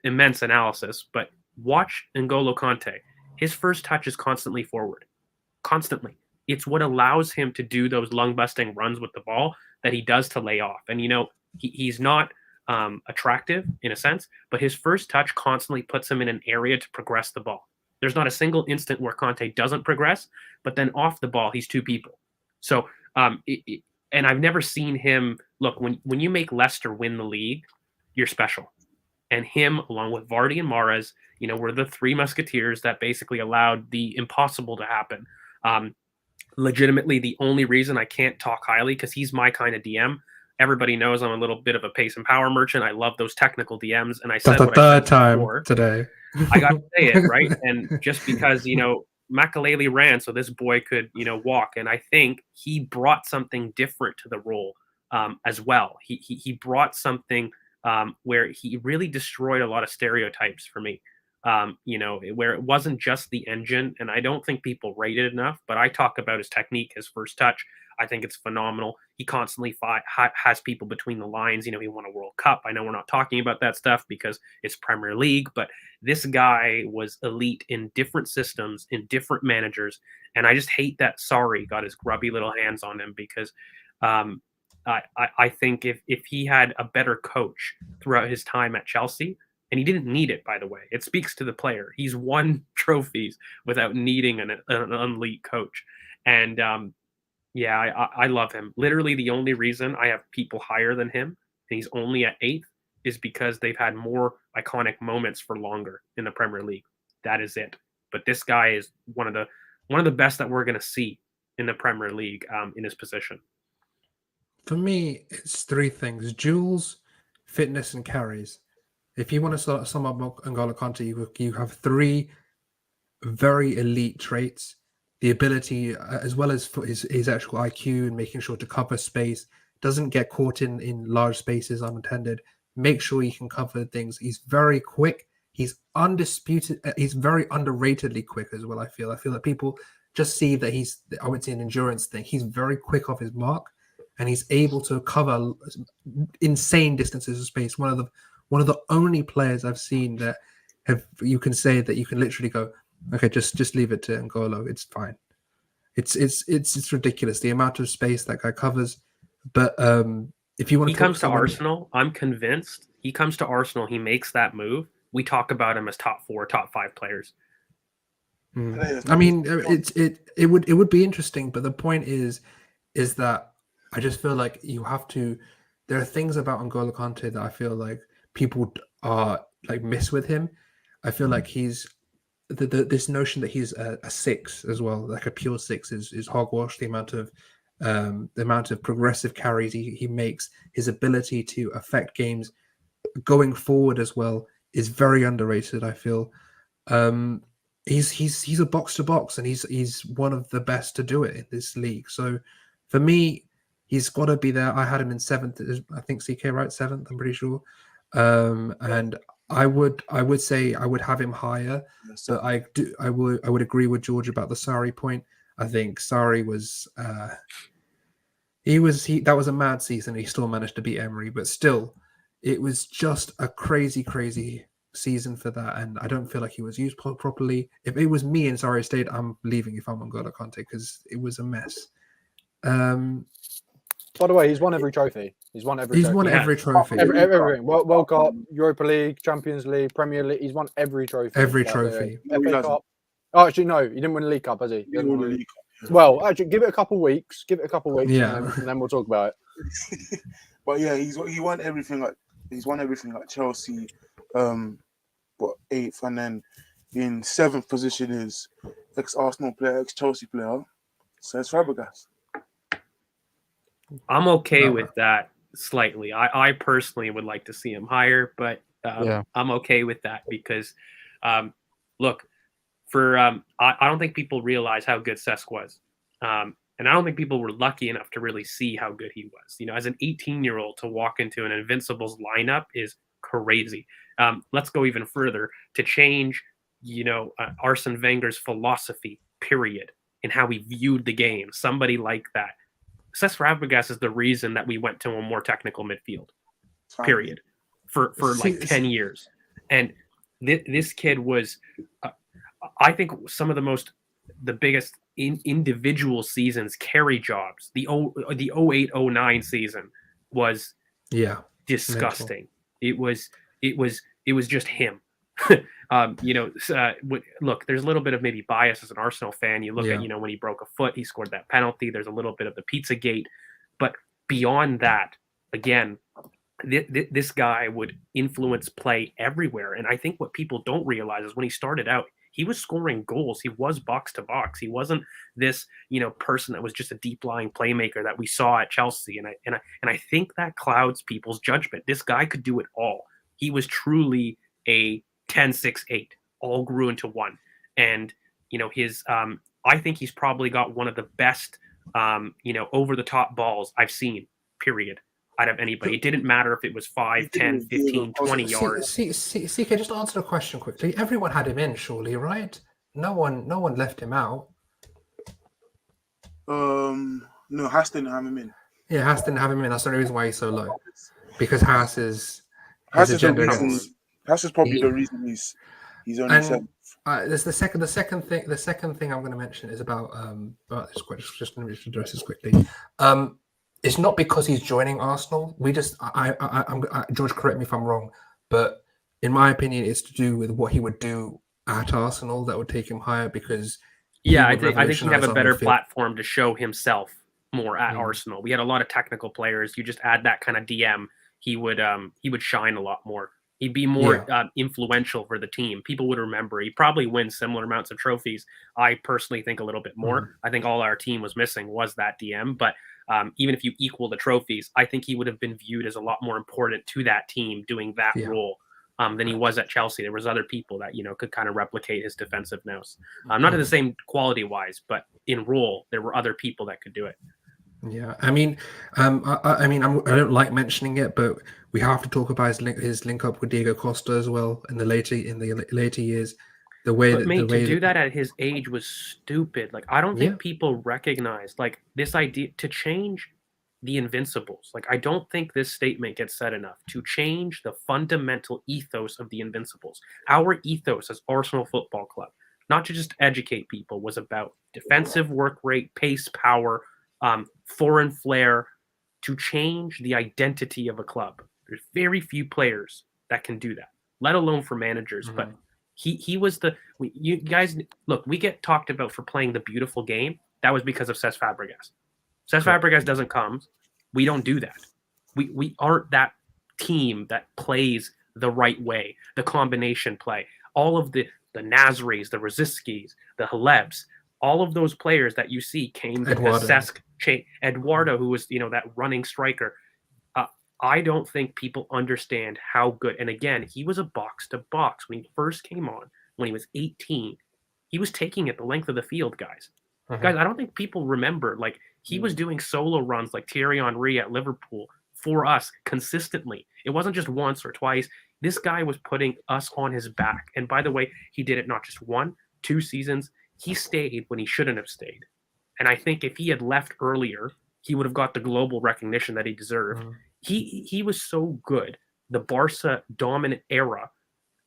Speaker 3: immense analysis. But watch N'Golo Kante. His first touch is constantly forward. Constantly. It's what allows him to do those lung-busting runs with the ball that he does to lay off. And, he's not attractive in a sense, but his first touch constantly puts him in an area to progress the ball. There's not a single instant where Kante doesn't progress, but then off the ball, he's two people. So, and I've never seen him look when you make Leicester win the league, you're special. And him, along with Vardy and Mahrez, were the three musketeers that basically allowed the impossible to happen. Legitimately, the only reason I can't talk highly, because he's my kind of DM. Everybody knows I'm a little bit of a pace and power merchant. I love those technical DMs, and I said what I said
Speaker 2: time
Speaker 3: before.
Speaker 2: Today.
Speaker 3: I got to say it, right? And just because Makelele ran so this boy could, walk. And I think he brought something different to the role as well. He brought something where he really destroyed a lot of stereotypes for me. Where it wasn't just the engine, and I don't think people rate it enough, but I talk about his technique, his first touch. I think it's phenomenal. He constantly has people between the lines. He won a World Cup. I know we're not talking about that stuff because it's Premier League, but this guy was elite in different systems, in different managers, and I just hate that Sarri got his grubby little hands on him because I think if he had a better coach throughout his time at Chelsea, and he didn't need it, by the way. It speaks to the player. He's won trophies without needing an elite coach. And I love him. Literally the only reason I have people higher than him, and he's only at 8th, is because they've had more iconic moments for longer in the Premier League. That is it. But this guy is one of the best that we're going to see in the Premier League in his position.
Speaker 2: For me, it's 3 things: duels, fitness, and carries. If you want to sum up N'Golo Kante, you have 3 very elite traits: the ability, as well as his actual IQ and making sure to cover space, doesn't get caught in large spaces unintended. Make sure he can cover things. He's very quick. He's undisputed. He's very underratedly quick as well. I feel that people just see that I would say an endurance thing. He's very quick off his mark, and he's able to cover insane distances of space. One of the only players I've seen that you can say that you can literally go, okay, just leave it to N'Golo. It's fine. It's ridiculous the amount of space that guy covers. But if you want to,
Speaker 3: he comes to Arsenal. I'm convinced he comes to Arsenal. He makes that move. We talk about him as top 4, top 5 players.
Speaker 2: I mean, it would be interesting, but the point is that I just feel like you have to. There are things about N'Golo Kante that I feel like people are like miss with him. I feel like he's this notion that he's a 6 as well, like a pure 6 is hogwash. The amount of progressive carries he makes, his ability to affect games going forward as well is very underrated. I feel he's a box to box, and he's one of the best to do it in this league. So for me, he's got to be there. I had him in 7th. I think CK right 7th. I'm pretty sure. And I would say I would have him higher, but I would agree with George about the Sarri point. I think Sarri was that was a mad season. He still managed to beat Emery, but still, it was just a crazy season for that, and I don't feel like he was used properly. If it was me in Sarri stayed, I'm leaving if I'm N'Golo Kante because it was a mess.
Speaker 4: By the way, he's won every trophy. He's won every trophy. Everything. World Cup, Europa League, Champions League, Premier League. He's won every trophy.
Speaker 2: Every trophy.
Speaker 4: FA Cup. Oh, actually, no. He didn't win the League Cup, has he?
Speaker 1: He won the League Cup.
Speaker 4: Well, actually, give it a couple of weeks.
Speaker 2: Yeah.
Speaker 4: And then we'll talk about it.
Speaker 1: But yeah, he won everything. He's won everything at Chelsea. 8th, and then in 7th position is ex-Arsenal player, ex-Chelsea player, Cesc Fabregas.
Speaker 3: I'm okay with that slightly. I personally would like to see him higher, but I'm okay with that because, look, I don't think people realize how good Cesc was. And I don't think people were lucky enough to really see how good he was. As an 18-year-old to walk into an Invincibles lineup is crazy. Let's go even further to change, Arsene Wenger's philosophy, period, and how he viewed the game. Somebody like that. Cesc Fabregas is the reason that we went to a more technical midfield, period, for like 10 years. And this kid was, I think, some of the biggest individual seasons, carry jobs. The 08-09 season was disgusting. Mental. It was just him. Look, there's a little bit of maybe bias as an Arsenal fan. You look at, when he broke a foot, he scored that penalty. There's a little bit of the Pizzagate. But beyond that, again, this guy would influence play everywhere. And I think what people don't realize is when he started out, he was scoring goals. He was box to box. He wasn't this, person that was just a deep lying playmaker that we saw at Chelsea. And I think that clouds people's judgment. This guy could do it all. He was truly a 10-6-8, all grew into one. And his I think he's probably got one of the best over the top balls I've seen, period, out of anybody. It didn't matter if it was 5, 10, 15, 20 yards.
Speaker 2: CK, just answer the question quickly. Everyone had him in, surely, right? No one left him out.
Speaker 1: No, Haas didn't have him in.
Speaker 2: Yeah, Haas didn't have him in. That's the only reason why he's so low. Because Haas is
Speaker 1: probably the reason he's only 7th.
Speaker 2: There's the second thing I'm going to mention is about just going to address this quickly. It's not because he's joining Arsenal. George, correct me if I'm wrong, but in my opinion, it's to do with what he would do at Arsenal that would take him higher. Because
Speaker 3: I think he'd have a better platform to show himself more at Arsenal. We had a lot of technical players. You just add that kind of DM, he would shine a lot more. He'd be more influential for the team. People would remember. He'd probably win similar amounts of trophies. I personally think a little bit more. I think all our team was missing was that DM. But even if you equal the trophies, I think he would have been viewed as a lot more important to that team doing that role than he was at Chelsea. There was other people that could kind of replicate his defensive nous. Not at the same quality-wise, but in role, there were other people that could do it.
Speaker 2: Yeah, I mean, I don't like mentioning it, but we have to talk about his link up with Diego Costa as well in the later years. To do that at his age was stupid. Like, I don't think people recognize like this idea to change the Invincibles. Like, I don't think this statement gets said enough to change the fundamental ethos of the Invincibles. Our ethos as Arsenal Football Club, not to just educate people, was about defensive work rate, pace, power, foreign flair, to change the identity of a club. There's very few players that can do that, let alone for managers. But he was you guys, look, we get talked about for playing the beautiful game. That was because of Cesc Fabregas. Cesc Fabregas doesn't come. We don't do that. We aren't that team that plays the right way, the combination play. All of the Nasris, the Rosickis, the Halebs, all of those players that you see came because Cesc, Eduardo, who was that running striker. I don't think people understand how good. And again, he was a box to box when he first came on. When he was 18, he was taking it the length of the field, guys. Guys, I don't think people remember. Like, he was doing solo runs like Thierry Henry at Liverpool for us consistently. It wasn't just once or twice. This guy was putting us on his back. And by the way, he did it not just 1, 2 seasons. He stayed when he shouldn't have stayed. And I think if he had left earlier, he would have got the global recognition that he deserved. He was so good. The Barca dominant era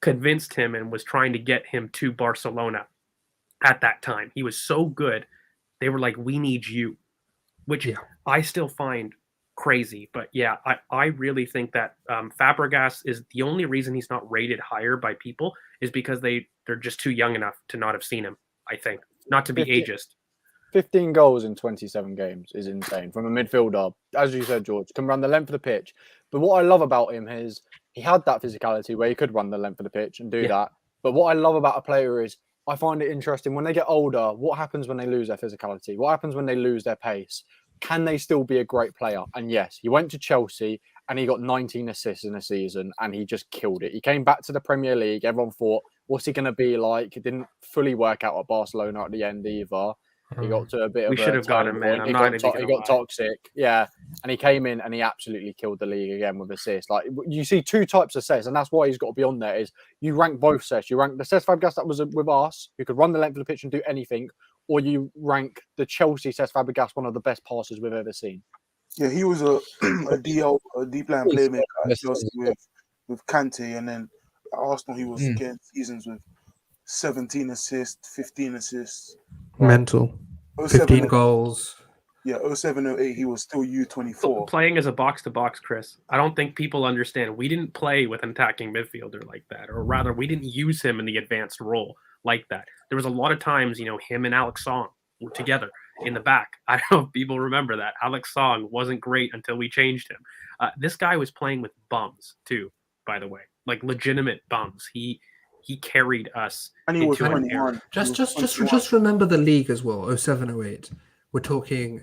Speaker 2: convinced him and was trying to get him to Barcelona at that time. He was so good. They were like, we need you, which I still find crazy. But I really think that Fabregas is the only reason he's not rated higher by people is because they're just too young enough to not have seen him, I think. Not to be ageist.
Speaker 4: 15 goals in 27 games is insane from a midfielder. As you said, George, can run the length of the pitch. But what I love about him is he had that physicality where he could run the length of the pitch and do that. But what I love about a player is I find it interesting when they get older, what happens when they lose their physicality? What happens when they lose their pace? Can they still be a great player? And yes, he went to Chelsea and he got 19 assists in a season and he just killed it. He came back to the Premier League. Everyone thought, what's he going to be like? It didn't fully work out at Barcelona at the end either. He got to a bit of
Speaker 3: we should have got him, man.
Speaker 4: He got toxic. Yeah. And he came in and he absolutely killed the league again with assists. Like, you see 2 types of Cesc, and that's why he's got to be on there, is you rank both Cesc. You rank the Cesc Fabregas that was with us, who could run the length of the pitch and do anything, or you rank the Chelsea Cesc Fabregas, one of the best passers we've ever seen.
Speaker 1: Yeah, he was a deep line playmaker at Chelsea with Kante, and then at Arsenal he was getting seasons with 17 assists, 15 assists.
Speaker 2: Mental. 15 goals.
Speaker 1: Yeah, 07-08, he was still U24.
Speaker 3: Playing as a box-to-box, Chris. I don't think people understand. We didn't play with an attacking midfielder like that. Or rather, we didn't use him in the advanced role like that. There was a lot of times, him and Alex Song were together in the back. I don't know if people remember that. Alex Song wasn't great until we changed him. This guy was playing with bums, too, by the way. Like, legitimate bums. He carried us
Speaker 1: and he was
Speaker 3: into an era.
Speaker 2: Just remember the league as well. 07-08. We're talking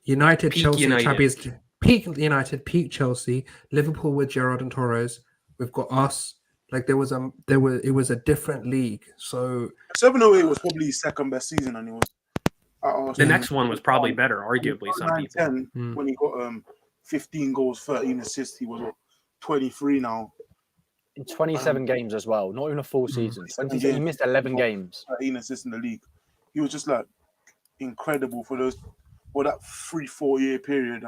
Speaker 2: United,
Speaker 3: peak
Speaker 2: Chelsea,
Speaker 3: United.
Speaker 2: peak United, peak Chelsea, Liverpool with Gerrard and Torres. We've got us, Like it was a different league. So
Speaker 1: 708 was probably his second best season, and he was at Arsenal.
Speaker 3: The next one was probably better, arguably. Some people
Speaker 1: 10 when he got 15 goals, 13 assists. He was what, 23 now.
Speaker 4: In 27 games as well, not even a full season. He missed 11 games.
Speaker 1: 13 assists in the league. He was just like incredible for that 3-4 year period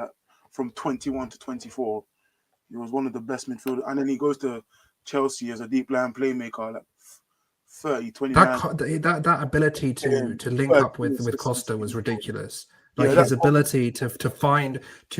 Speaker 1: from 21 to 24. He was one of the best midfielders, and then he goes to Chelsea as a deep line playmaker, like 30, 29.
Speaker 2: That ability to link up with Costa was ridiculous. Like his ability to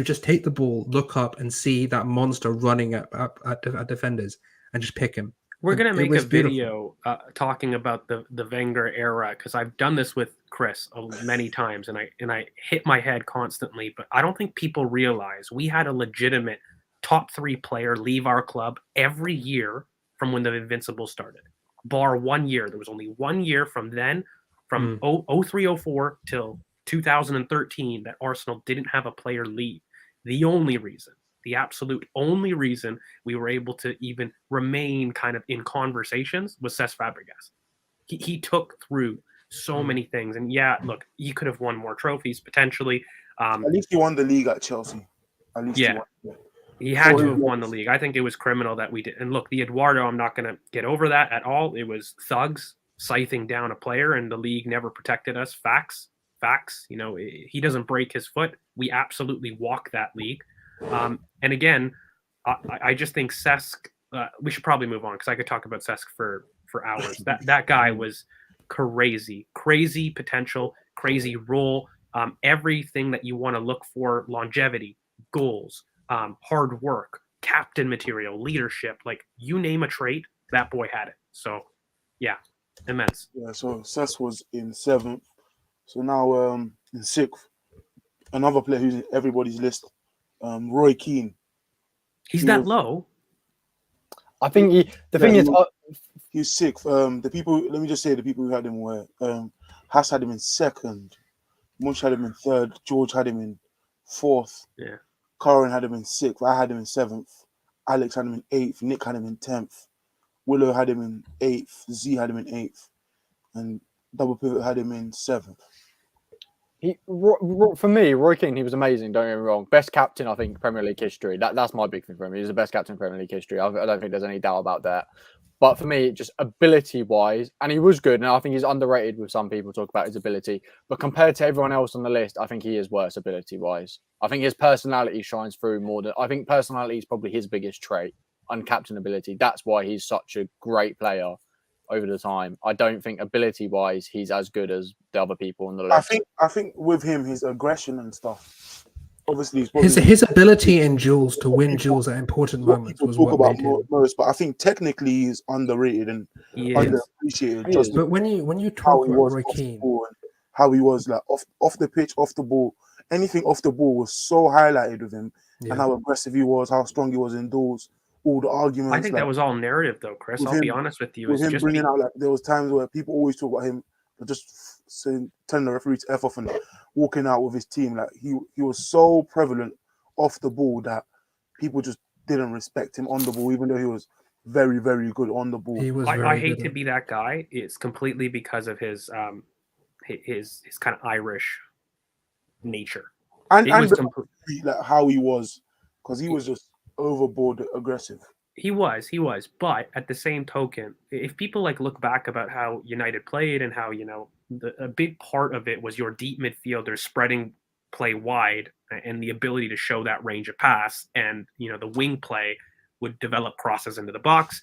Speaker 2: just take the ball, look up, and see that monster running at defenders and just pick him.
Speaker 3: We're gonna make a video talking about the Wenger era, because I've done this with Chris many times, and I hit my head constantly. But I don't think people realize we had a legitimate top 3 player leave our club every year from when the Invincibles started. Bar 1 year, there was only 1 year from then, from 03-04 till 2013, that Arsenal didn't have a player leave. The absolute only reason we were able to even remain kind of in conversations was Cesc Fabregas. He took through so many things, and look, he could have won more trophies potentially.
Speaker 1: At least he won the league at Chelsea. At least
Speaker 3: he had to have won the league. I think it was criminal that we did. And look, the Eduardo, I'm not going to get over that at all. It was thugs scything down a player, and the league never protected us. Facts. You know, he doesn't break his foot. We absolutely walk that league. And again, I just think Cesc, we should probably move on, because I could talk about Cesc for hours. That guy was crazy potential, crazy role. Everything that you want to look for: longevity, goals, hard work, captain material, leadership. Like, you name a trait, that boy had it. So, yeah, immense.
Speaker 1: Yeah, so Cesc was in 7th. So now in 6th, another player who's in everybody's list, Roy Keane.
Speaker 3: He's that low?
Speaker 4: I think
Speaker 1: he's 6th. The people who had him were Haas had him in 2nd, Munch had him in 3rd, George had him in 4th.
Speaker 3: Yeah.
Speaker 1: Karen had him in 6th. I had him in 7th. Alex had him in 8th. Nick had him in 10th. Willow had him in 8th. Z had him in 8th. And Double Pivot had him in 7th.
Speaker 4: For me, Roy Keane, he was amazing. Don't get me wrong. Best captain, I think, Premier League history. That's my big thing for him. He's the best captain in Premier League history. I don't think there's any doubt about that. But for me, just ability-wise, and he was good, and I think he's underrated with some people talk about his ability. But compared to everyone else on the list, I think he is worse ability-wise. I think his personality shines through more than... I think personality is probably his biggest trait, uncaptain ability. That's why he's such a great player over the time. I don't think ability-wise he's as good as the other people on the list.
Speaker 1: I think with him, his aggression and stuff. Obviously,
Speaker 2: his ability in duels to win duels at important moments was what made him
Speaker 1: most. But I think technically he's underrated and underappreciated.
Speaker 2: But when you talk about Roy Keane,
Speaker 1: how he was like off the pitch, off the ball, anything off the ball was so highlighted with him, and how aggressive he was, how strong he was in duels. All the arguments.
Speaker 3: I think that was all narrative, though, Chris. I'll be honest with you.
Speaker 1: With him bringing out, like, there was times where people always talk about him just telling the referee to F off and walking out with his team. Like, he was so prevalent off the ball that people just didn't respect him on the ball, even though he was very, very good on the ball.
Speaker 3: I hate to be that guy. It's completely because of his kind of Irish nature.
Speaker 1: And like how he was, because he was just overboard aggressive.
Speaker 3: He was, but at the same token, if people like look back about how United played and how, you know, a big part of it was your deep midfielders spreading play wide and the ability to show that range of pass, and, you know, the wing play would develop crosses into the box.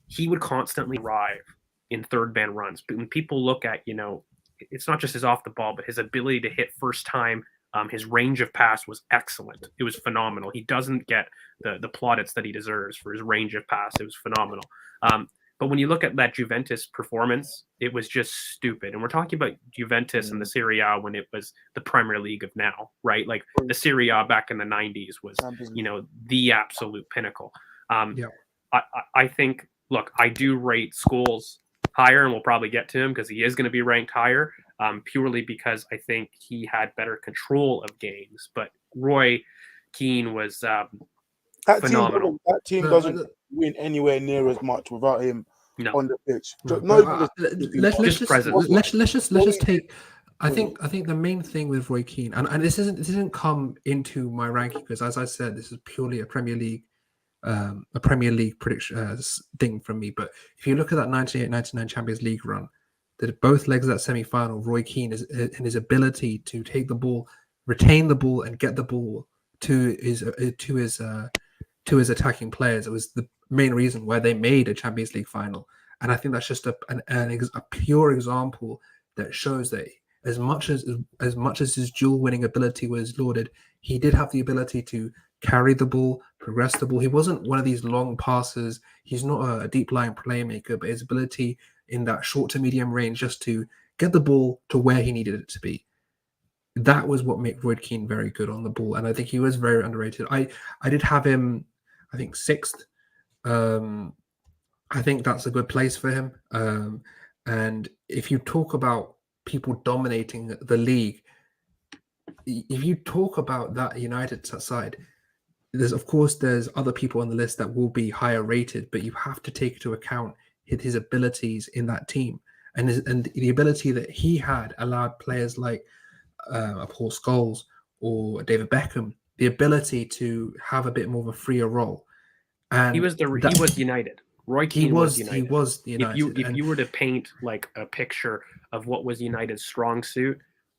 Speaker 3: He would constantly arrive in third man runs. But when people look at, you know, it's not just his off the ball, but his ability to hit first time. His range of pass was excellent. It was phenomenal. He doesn't get the plaudits that he deserves for his range of pass. It was phenomenal. But when you look at that Juventus performance, it was just stupid. And we're talking about Juventus and the Serie A when it was the Premier League of now, right? Like the Serie A back in the 90s was, you know, the absolute pinnacle. I think, look, I do rate Scholes higher, and we'll probably get to him because he is going to be ranked higher. Purely because I think he had better control of games. But Roy Keane was phenomenal.
Speaker 1: That team doesn't win anywhere near as much without him on the pitch.
Speaker 2: Let's just take. I think the main thing with Roy Keane, and this isn't come into my ranking because, as I said, this is purely a Premier League prediction thing from me. But if you look at that 98-99 Champions League run, that both legs of that semi-final, Roy Keane is in his ability to take the ball, retain the ball, and get the ball to his attacking players. It was the main reason why they made a Champions League final. And I think that's just a pure example that shows that as much as his dual winning ability was lauded, he did have the ability to carry the ball, progress the ball. He wasn't one of these long passes. He's not a deep lying playmaker, but his ability in that short to medium range just to get the ball to where he needed it to be. That was what made Roy Keane very good on the ball. And I think he was very underrated. I did have him, I think, 6th. I think that's a good place for him. And if you talk about people dominating the league, if you talk about that United side, there's other people on the list that will be higher rated, but you have to take into account his abilities in that team, and the ability that he had allowed players like Paul Scholes or David Beckham the ability to have a bit more of a freer role. And
Speaker 3: he was United. Roy Keane was United.
Speaker 2: He was United.
Speaker 3: If you were to paint like a picture of what was United's strong suit,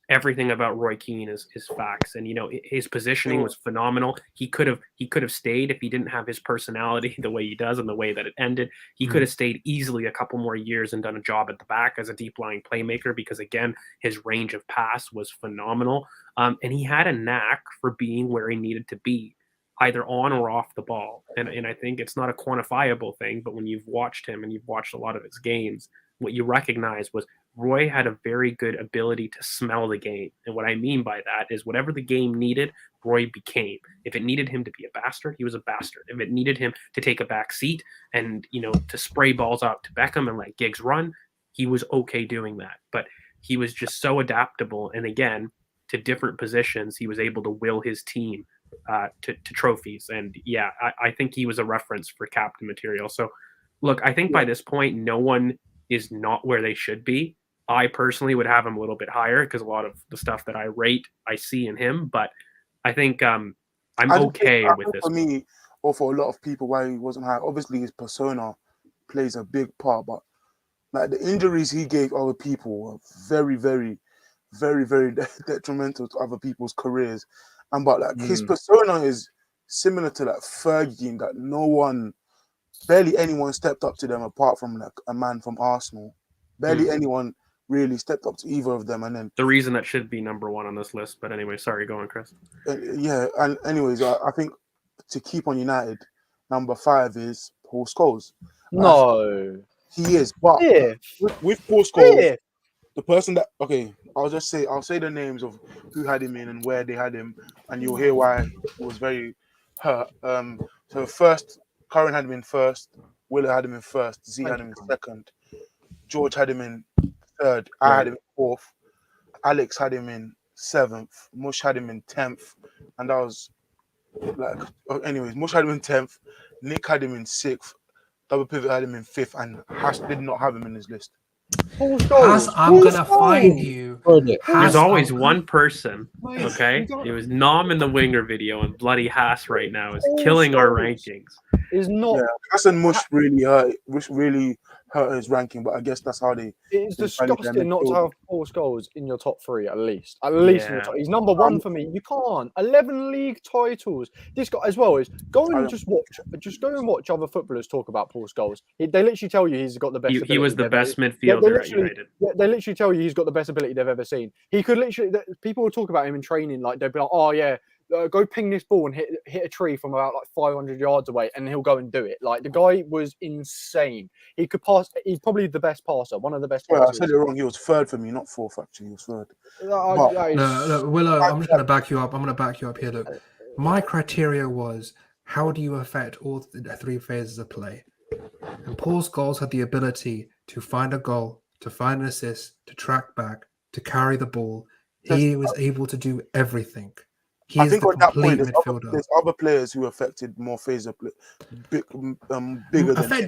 Speaker 3: everything about Roy Keane is facts. And his positioning was phenomenal. He could have stayed if he didn't have his personality the way he does and the way that it ended. He could have stayed easily a couple more years and done a job at the back as a deep lying playmaker because again his range of pass was phenomenal. And he had a knack for being where he needed to be, either on or off the ball. And I think it's not a quantifiable thing, but when you've watched him and you've watched a lot of his games, what you recognize was Roy had a very good ability to smell the game. And what I mean by that is whatever the game needed, Roy became. If it needed him to be a bastard, he was a bastard. If it needed him to take a back seat and, to spray balls out to Beckham and let Giggs run, he was okay doing that. But he was just so adaptable. And again, to different positions, he was able to will his team to trophies. And yeah, I think he was a reference for captain material. So look, I think by this point, no one is not where they should be. I personally would have him a little bit higher because a lot of the stuff that I rate, I see in him. But I think I'm okay with this.
Speaker 1: For me, or for a lot of people, why he wasn't high, obviously his persona plays a big part. But like the injuries he gave other people were very, very, very, very detrimental to other people's careers. But like his persona is similar to like Fergie, that barely anyone stepped up to them apart from like a man from Arsenal. Barely anyone really stepped up to either of them. And then
Speaker 3: the reason that should be number one on this list. But anyway, sorry, go on, Chris.
Speaker 1: Yeah, and anyways, I think to keep on United, number 5 is Paul Scholes.
Speaker 4: No,
Speaker 1: he is, but with Paul Scholes, the person that I'll say the names of who had him in and where they had him, and you'll hear why he was very hurt. So first, Curran had him in first, Willer had him in first, Z had him in second, George had him in third, I had him in fourth, Alex had him in 7th, Mush had him in 10th, and that was anyways, Mush had him in 10th, Nick had him in 6th, Double Pivot had him in 5th, and Haas did not have him in his list.
Speaker 2: Haas, I'm gonna find you.
Speaker 3: There's always one person, okay? It was Nom in the Winger video, and bloody Haas right now is killing our rankings.
Speaker 4: Is not
Speaker 1: Haas and Mush really hurt his ranking, but I guess that's how they.
Speaker 4: It's disgusting not to have Paul Scholes in your top 3 at least. In your top. He's number 1 for me. You can't. 11 league titles. This guy as well is go and just watch other footballers talk about Paul Scholes. They literally tell you he's got the best.
Speaker 3: He was the best midfielder at United.
Speaker 4: They literally tell you he's got the best ability they've ever seen. He could literally. People will talk about him in training, like they'll be like, "Oh yeah, go ping this ball and hit a tree from about like 500 yards away," and he'll go and do it. Like the guy was insane. He could pass. He's probably the best passer, one of the best.
Speaker 1: Well, I said it wrong. He was 3rd for me, not 4th. Actually, he was 3rd.
Speaker 2: No, Willow, I'm just going to back you up. I'm going to back you up here. Look, my criteria was how do you affect all the 3 phases of play, and Paul Scholes had the ability to find a goal, to find an assist, to track back, to carry the ball. He was able to do everything. He's
Speaker 1: think
Speaker 2: the
Speaker 1: on that point,
Speaker 2: complete midfielder.
Speaker 1: there's other players who affected more bigger than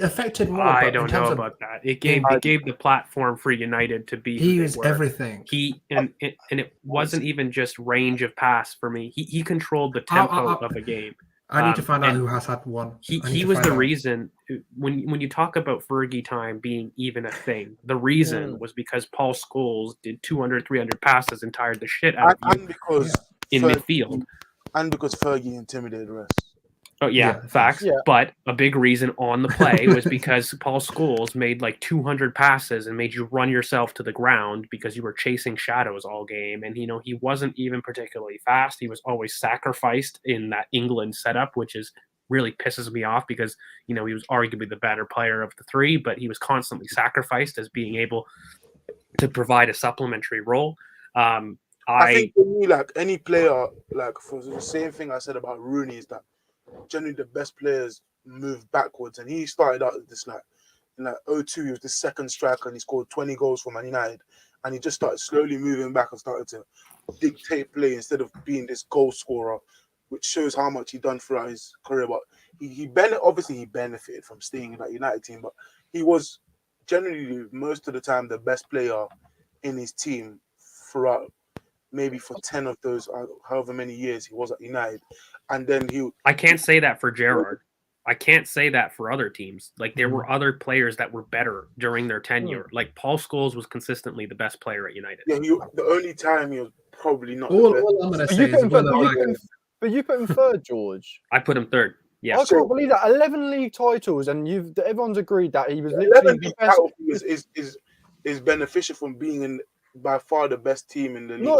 Speaker 2: affected more.
Speaker 3: I
Speaker 2: but
Speaker 3: don't
Speaker 2: in terms
Speaker 3: know
Speaker 2: of,
Speaker 3: about that. It gave the platform for United to be.
Speaker 2: he
Speaker 3: who
Speaker 2: was
Speaker 3: they were.
Speaker 2: everything.
Speaker 3: And it wasn't even just range of pass for me. He controlled the tempo of a game.
Speaker 2: I need to find out who has had one.
Speaker 3: He was the reason when you talk about Fergie time being even a thing. The reason was because Paul Scholes did 200, 300 passes and tired the shit out of you in midfield,
Speaker 1: and because Fergie intimidated the rest.
Speaker 3: Oh yeah, facts. Yeah. But a big reason on the play was because Paul Scholes made like 200 passes and made you run yourself to the ground because you were chasing shadows all game. And he wasn't even particularly fast. He was always sacrificed in that England setup, which is really pisses me off because he was arguably the better player of the three, but he was constantly sacrificed as being able to provide a supplementary role.
Speaker 1: I think for me, like any player, like for the same thing I said about Rooney is that generally the best players move backwards, and he started out this in 2002 he was the second striker and he scored 20 goals for Man United, and he just started slowly moving back and started to dictate play instead of being this goal scorer, which shows how much he done throughout his career. But he benefited from staying in that United team, but he was generally most of the time the best player in his team throughout maybe for 10 of those however many years he was at United. And then
Speaker 3: I can't say that for Gerrard. I can't say that for other teams. Like there were other players that were better during their tenure. Like Paul Scholes was consistently the best player at United.
Speaker 1: Yeah, the only time he was probably not
Speaker 2: all,
Speaker 1: the best.
Speaker 2: All I'm going to say is
Speaker 4: but you put him third, George.
Speaker 3: I put him third. Yeah,
Speaker 4: I can't believe that 11 league titles, and everyone's agreed that he was literally the best.
Speaker 1: Is beneficial from being in by far the best team in the league.
Speaker 4: No,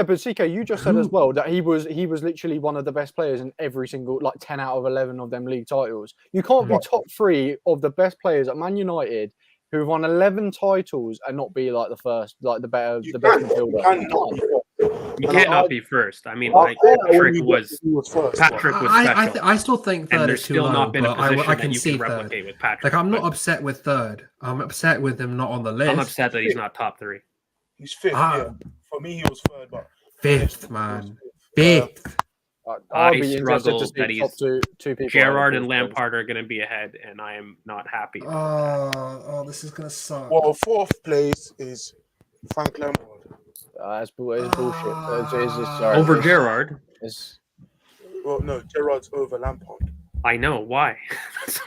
Speaker 4: but CK, you just said as well that he was literally one of the best players in every single 10 out of 11 of them league titles. You can't be top 3 of the best players at Man United who have won 11 titles and not be the first, the best midfielder.
Speaker 3: You can't not be first. I mean, Patrick was first. Patrick was special.
Speaker 2: I still think third is too low,
Speaker 3: not been
Speaker 2: but I can see
Speaker 3: third. With Patrick,
Speaker 2: I'm not upset with third. I'm upset with him not on the list.
Speaker 3: I'm upset that he's not top 3.
Speaker 1: He's 5th. For me, he was 3rd, but
Speaker 2: 5th, man. 5th.
Speaker 3: I struggle that he's two people. Gerrard and Lampard are going to be ahead, and I am not happy.
Speaker 2: Oh, this is going to suck.
Speaker 1: Well, 4th place is Frank Lampard.
Speaker 4: That's bullshit.
Speaker 3: Over Gerrard?
Speaker 1: Well, no, Gerrard's over Lampard.
Speaker 3: I know why.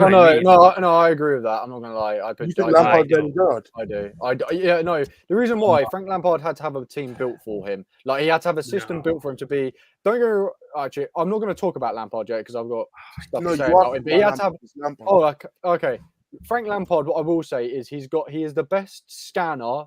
Speaker 4: No, I agree with that. I'm not gonna lie. I put
Speaker 1: Lampard than Gerrard.
Speaker 4: I do. Yeah, no. The reason why Frank Lampard had to have a team built for him, he had to have a system built for him to be. Don't go. Actually, I'm not going to talk about Lampard yet because I've got stuff to say about it. But he had to have. Lampard. Oh, okay. Frank Lampard. What I will say is he is the best scanner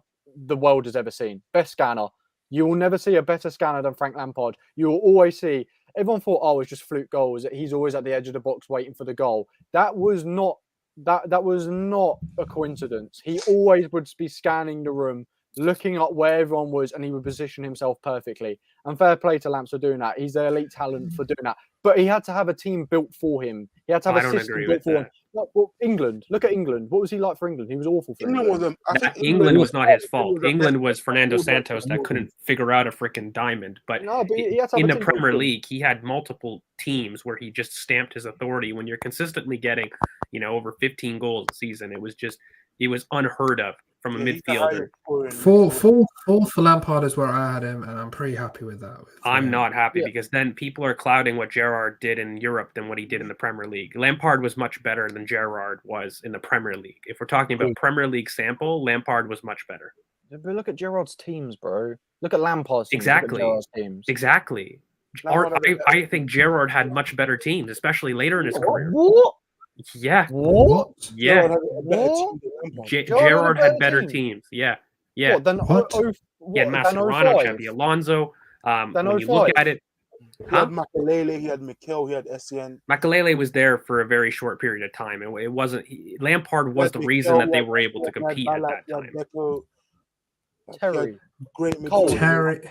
Speaker 4: the world has ever seen. Best scanner. You will never see a better scanner than Frank Lampard. You will always see. Everyone thought, it's just fluke goals. He's always at the edge of the box waiting for the goal. That was not a coincidence. He always would be scanning the room, looking at where everyone was, and he would position himself perfectly. And fair play to Lamps for doing that. He's the elite talent for doing that. But he had to have a team built for him. He had to have a system built for him. Well, England. Look at England. What was he like for England? He was awful for England.
Speaker 3: England was not his fault. England was Fernando Santos that couldn't figure out a freaking diamond. But in the Premier League, he had multiple teams where he just stamped his authority. When you're consistently getting, over 15 goals a season, it was unheard of from a midfielder.
Speaker 2: Fourth for Lampard is where I had him, and I'm pretty happy with that.
Speaker 3: I'm not happy because then people are clouding what Gerrard did in Europe than what he did in the Premier League. Lampard was much better than Gerrard was in the Premier League. If we're talking about Premier League sample, Lampard was much better.
Speaker 4: But look at Gerrard's teams, bro. Look at Lampard's teams.
Speaker 3: Exactly. I think Gerrard had much better teams, especially later in his career.
Speaker 4: What?
Speaker 3: Yeah.
Speaker 4: What?
Speaker 3: Yeah. Gerrard had better teams. Yeah. Yeah.
Speaker 4: What, then
Speaker 3: he had Mascherano, Xabi Alonso. When you look at it,
Speaker 1: he had Makelele, he had Mikel, he had Essien.
Speaker 3: Makelele was there for a very short period of time. It wasn't. Lampard was the reason that they were able to compete at that time.
Speaker 4: Terry,
Speaker 1: great
Speaker 2: Terry.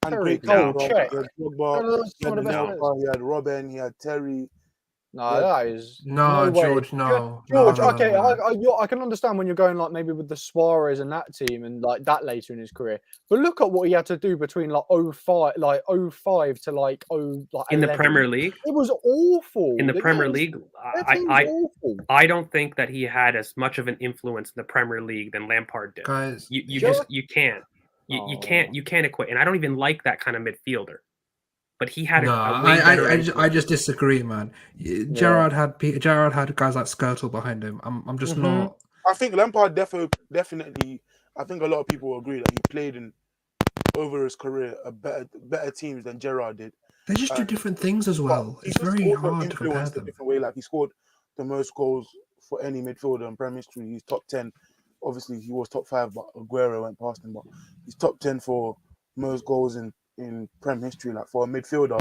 Speaker 1: And great Cole. He had Robben, he had Terry.
Speaker 4: No, that is
Speaker 2: no,
Speaker 4: way.
Speaker 2: George. No,
Speaker 4: George.
Speaker 2: no,
Speaker 4: Okay,
Speaker 2: no.
Speaker 4: I can understand when you're going like maybe with the Suarez and that team and like that later in his career. But look at what he had to do between like 05 to like
Speaker 3: in
Speaker 4: 11.
Speaker 3: the Premier League.
Speaker 4: It was awful.
Speaker 3: In the Premier League,
Speaker 4: awful.
Speaker 3: I don't think that he had as much of an influence in the Premier League than Lampard did.
Speaker 2: Guys,
Speaker 3: you can't equate, and I don't even like that kind of midfielder. But he had a way better.
Speaker 2: I just disagree, man. Gerrard had guys like Skirtle behind him. I'm just not.
Speaker 1: I think Lampard definitely. I think a lot of people will agree that he played in over his career a better teams than Gerrard did.
Speaker 2: They just do different things as well. It's very hard to compare them.
Speaker 1: Different way. Like he scored the most goals for any midfielder in Premier history. He's top 10. Obviously, he was top 5, but Aguero went past him. But he's top 10 for most goals in Prem history. Like for a midfielder,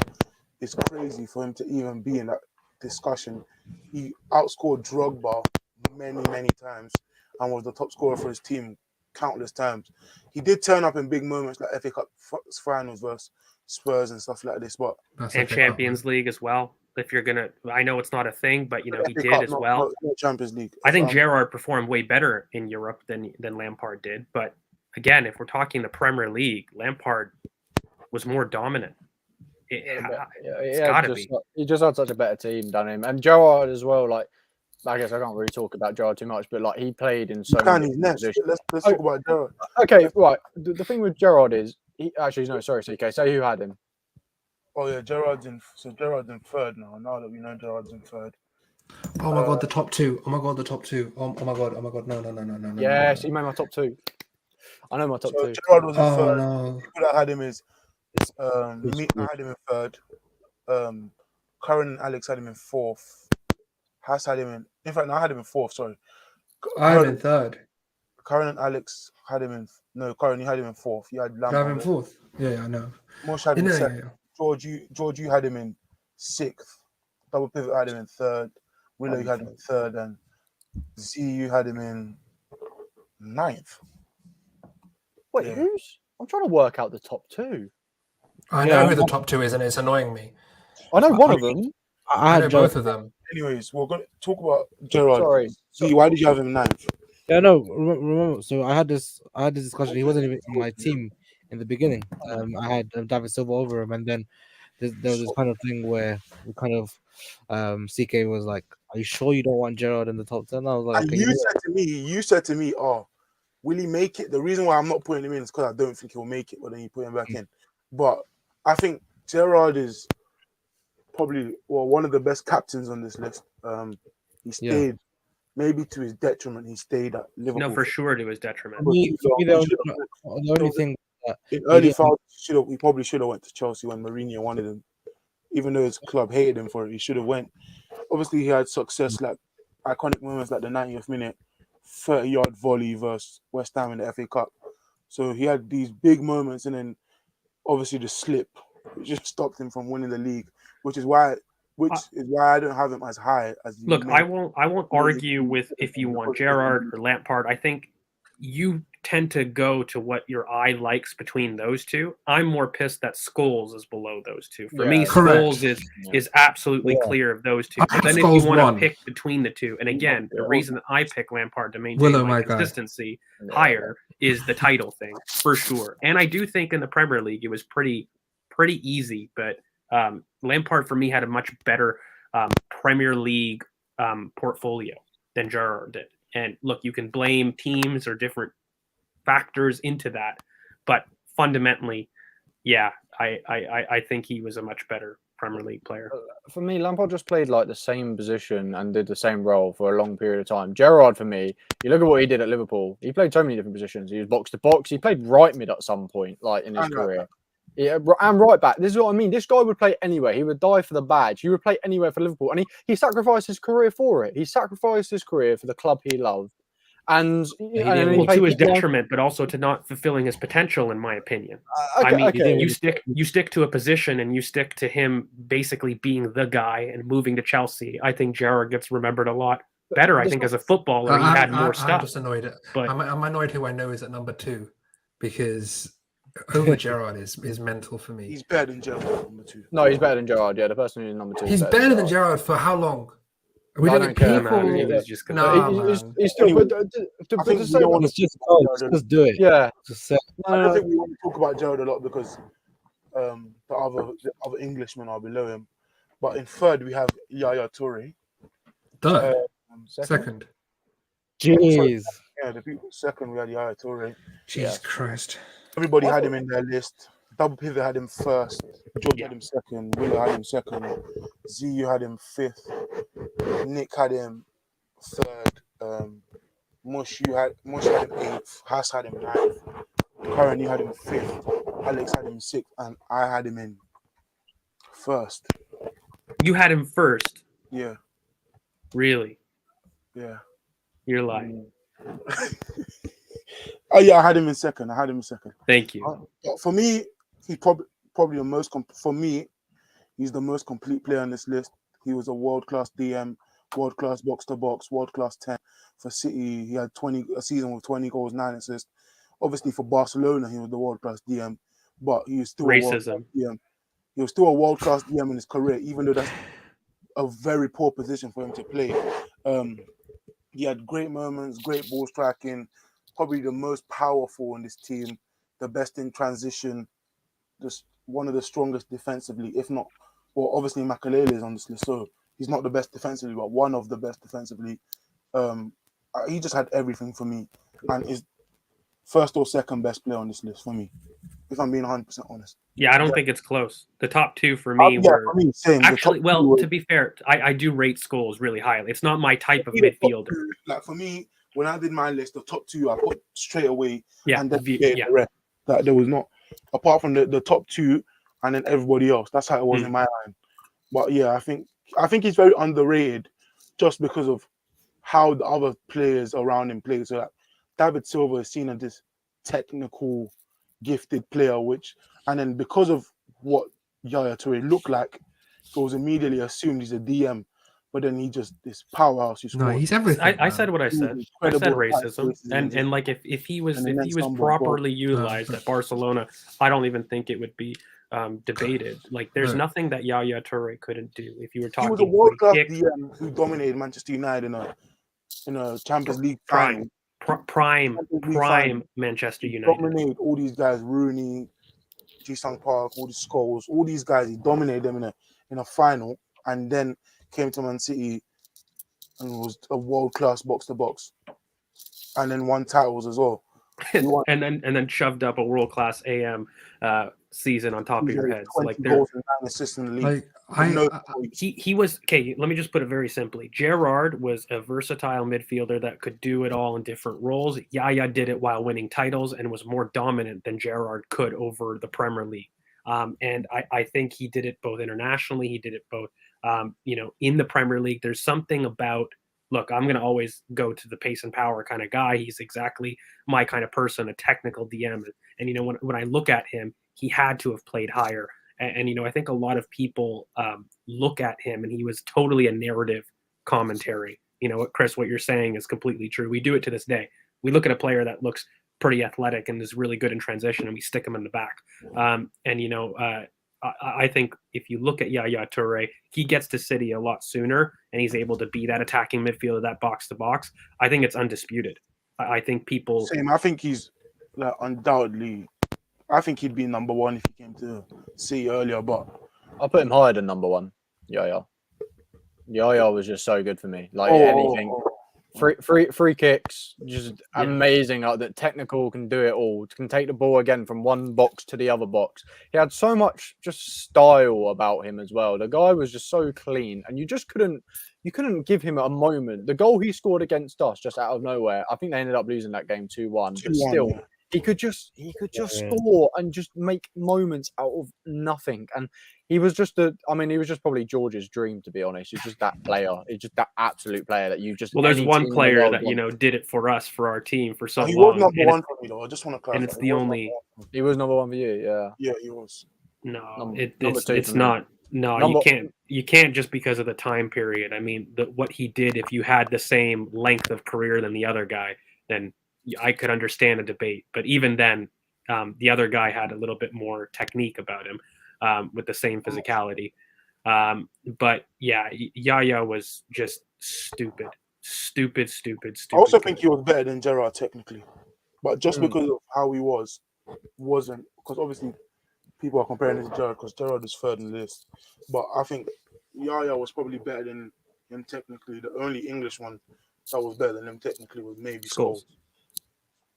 Speaker 1: it's crazy for him to even be in that discussion. He outscored Drogba many times and was the top scorer for his team countless times. He did turn up in big moments like FA Cup finals versus Spurs and stuff like this, but
Speaker 3: and Champions League as well. If you're gonna, I know it's not a thing, but you know he did as well.
Speaker 1: Not Champions League.
Speaker 3: I think Gerrard performed way better in Europe than Lampard did. But again, if we're talking the Premier League, Lampard was more dominant. It's gotta be.
Speaker 4: He just had such a better team than him, and Gerrard as well. Like, I guess I can't really talk about Gerrard too much, but like he played in so many positions.
Speaker 1: Let's talk about Gerrard.
Speaker 4: Okay, right. The thing with Gerrard is sorry, CK. Say who had him.
Speaker 1: Oh yeah, Gerrard's in third now. Now that we know Gerrard's in third.
Speaker 2: Oh my god, the top two. Oh my god, the top two. Oh my god. No.
Speaker 4: Yes, he made my top two. I know my top two.
Speaker 1: Gerrard was in third.
Speaker 2: No.
Speaker 1: People that had him is me. I had him in third. Curran and Alex had him in fourth. Haas had him in. In fact, no, I had him in fourth. Sorry.
Speaker 2: I had him in third.
Speaker 1: Curran and Alex had him in. No, Curran, you had him in fourth. You had Lampard.
Speaker 2: I had him in fourth. Yeah, I know.
Speaker 1: Mosh had him in second.
Speaker 2: Yeah.
Speaker 1: George, you had him in sixth. Double pivot had him in third. Willow, you had him in third, and Z, you had him in ninth.
Speaker 4: Wait, who's? I'm trying to work out the top two.
Speaker 2: I know who the top two is, and it's annoying me.
Speaker 4: I know one of them.
Speaker 2: I know both of them.
Speaker 1: Anyways, we're going to talk about Gerrard.
Speaker 4: Sorry.
Speaker 1: Z, why did you have him ninth?
Speaker 5: Yeah, no. Remember, so I had this discussion. He wasn't even in my team in the beginning. I had David Silva over him, and then there was this kind of thing where we kind of CK was like, "Are you sure you don't want Gerrard in the top 10?" I was like,
Speaker 1: and you said to me, "Oh, will he make it?" The reason why I'm not putting him in is because I don't think he'll make it, but then you put him back in. But I think Gerrard is probably one of the best captains on this list. He stayed. Maybe to his detriment, he stayed at Liverpool.
Speaker 3: No, for sure to his detriment.
Speaker 5: The only thing
Speaker 1: in early files, he probably should have went to Chelsea when Mourinho wanted him. Even though his club hated him for it, he should have went. Obviously, he had success, like iconic moments like the 90th minute 30-yard volley versus West Ham in the FA Cup. So he had these big moments, and then obviously the slip just stopped him from winning the league, which is why I don't have him as high as you.
Speaker 3: Look, I won't argue with if you want Gerrard or Lampard. I think you tend to go to what your eye likes between those two. I'm more pissed that Scholes is below those two. For me, Scholes is absolutely clear of those two. But then if you want to pick between the two, and again, the reason that I pick Lampard to maintain my consistency higher is the title thing, for sure. And I do think in the Premier League it was pretty easy, but Lampard for me had a much better Premier League portfolio than Gerrard did. And look, you can blame teams or different factors into that, but fundamentally, I think he was a much better Premier League player.
Speaker 4: For me, Lampard just played like the same position and did the same role for a long period of time. Gerrard, for me, you look at what he did at Liverpool. He played so many different positions. He was box to box. He played right mid at some point, like in his career. Yeah, and right back. This is what I mean. This guy would play anywhere. He would die for the badge. He would play anywhere for Liverpool. And he sacrificed his career for it. He sacrificed his career for the club he loved. And
Speaker 3: to his detriment, but also to not fulfilling his potential, in my opinion. You stick to a position and you stick to him basically being the guy and moving to Chelsea. I think Gerrard gets remembered a lot better. I think as a footballer, he had more stuff.
Speaker 2: I'm just annoyed. I'm annoyed who I know is at number 2 because over Gerrard is mental for me.
Speaker 1: He's better than Gerrard, number 2.
Speaker 4: No, he's better than Gerrard. Yeah, the person who's number 2.
Speaker 2: He's better than Gerrard for how long? We
Speaker 4: I
Speaker 2: don't
Speaker 4: don't care,
Speaker 2: people.
Speaker 3: man. He was just
Speaker 2: Nah,
Speaker 4: he's
Speaker 2: man.
Speaker 4: still.
Speaker 1: Anyway,
Speaker 4: But
Speaker 1: I think
Speaker 4: to
Speaker 1: we
Speaker 4: say
Speaker 1: don't want
Speaker 5: Let's just go. Let's do it.
Speaker 4: yeah,
Speaker 5: Just say.
Speaker 1: I don't think we want to talk about Gerrard a lot because the other Englishmen are below him. But in third, we have Yaya Toure.
Speaker 2: Third,
Speaker 1: Second.
Speaker 2: second.
Speaker 5: Jeez.
Speaker 1: Yeah, the people second, we had Yaya Toure.
Speaker 2: Jesus Christ.
Speaker 1: Everybody had him in their list. Double Pivot had him first. George had him second. Willer had him second. ZU had him fifth. Nick had him third. Mush had him eighth. Haas had him ninth. Curran, you had him fifth. Alex had him sixth, and I had him in first.
Speaker 3: You had him first.
Speaker 1: Yeah,
Speaker 3: Really?
Speaker 1: yeah.
Speaker 3: You're lying.
Speaker 1: Oh yeah, I had him in second.
Speaker 3: Thank you.
Speaker 1: For me, he's probably the most. For me, he's the most complete player on this list. He was a world-class DM, world-class box-to-box, world-class 10 for City. He had a season with 20 goals, 9 assists. Obviously, for Barcelona, he was the world-class DM, but he was still a world-class DM. He was still a world-class DM in his career, even though that's a very poor position for him to play. He had great moments, great ball striking, probably the most powerful in this team, the best in transition, just one of the strongest defensively, if not, well, obviously Makalele is on this list, so he's not the best defensively, but one of the best defensively. He just had everything for me, and is first or second best player on this list for me, if I'm being 100% honest.
Speaker 3: Yeah, I don't think it's close. The top two for me were
Speaker 1: for me, same.
Speaker 3: actually, well, to be fair, I do rate Scholes really highly. It's not my type of midfielder.
Speaker 1: Like for me, when I did my list, the top 2 I put straight away,
Speaker 3: Yeah,
Speaker 1: and then the rest. That there was not, apart from the top 2, and then everybody else. That's how it was in my mind. But yeah, I think he's very underrated, just because of how the other players around him play. So like David Silva is seen as this technical, gifted player, and then because of what Yaya Toure looked like, it was immediately assumed he's a DM. But then he just this powerhouse.
Speaker 2: No, he's everything.
Speaker 3: I said what I said. I said racism, and like if he was properly utilized at Barcelona, I don't even think it would be debated. Like there's nothing that Yaya Toure couldn't do. If you were talking,
Speaker 1: he was a world-class DM who dominated Manchester United in a Champions League final.
Speaker 3: Prime Manchester United.
Speaker 1: Dominated all these guys, Rooney, Ji-Sung Park, all these Scholes, all these guys. He dominated them in a final, and then came to Man City and was a world-class box-to-box, and then won titles as well.
Speaker 3: and then shoved up a world-class AM season on top of your heads. Like
Speaker 1: goals and 9 assists in the league.
Speaker 3: He was okay. Let me just put it very simply. Gerrard was a versatile midfielder that could do it all in different roles. Yaya did it while winning titles and was more dominant than Gerrard could over the Premier League. And I think he did it both internationally. He did it both, in the Premier League. There's something about, look, I'm going to always go to the pace and power kind of guy. He's exactly my kind of person, a technical DM. And when I look at him, he had to have played higher. And I think a lot of people look at him, and he was totally a narrative commentary. Chris, what you're saying is completely true. We do it to this day. We look at a player that looks pretty athletic and is really good in transition, and we stick him in the back. I think if you look at Yaya Toure, he gets to City a lot sooner, and he's able to be that attacking midfielder, that box-to-box. I think it's undisputed. I think people...
Speaker 1: Same. I think he's undoubtedly... I think he'd be number 1 if he came to City earlier, but...
Speaker 4: I'll put him higher than number 1. Yaya was just so good for me. Anything... Free kicks, just amazing. That technical, can do it all. Can take the ball again from one box to the other box. He had so much just style about him as well. The guy was just so clean, and you couldn't give him a moment. The goal he scored against us just out of nowhere. I think they ended up losing that game 2-1, but still. Yeah. He could just score and just make moments out of nothing. And he was just he was just probably George's dream, to be honest. He's just that player. He's just that absolute player that you just...
Speaker 3: Well, there's one player that, did it for us, for our team, for so long.
Speaker 1: He was number 1 for me, though. I just want to clarify.
Speaker 3: And it's the only...
Speaker 4: He was number 1 for you, yeah.
Speaker 1: Yeah, he was.
Speaker 3: No, it's not. No, you can't just because of the time period. I mean, what he did, if you had the same length of career than the other guy, then I could understand a debate. But even then, The other guy had a little bit more technique about him with the same physicality. But yeah, Yaya was just stupid.
Speaker 1: I also think he was better than Gerrard technically, but just because of how he wasn't, because obviously people are comparing him to Gerrard because Gerrard is third in the list. But I think Yaya was probably better than him technically. The only English one that was better than him technically was maybe Scholes.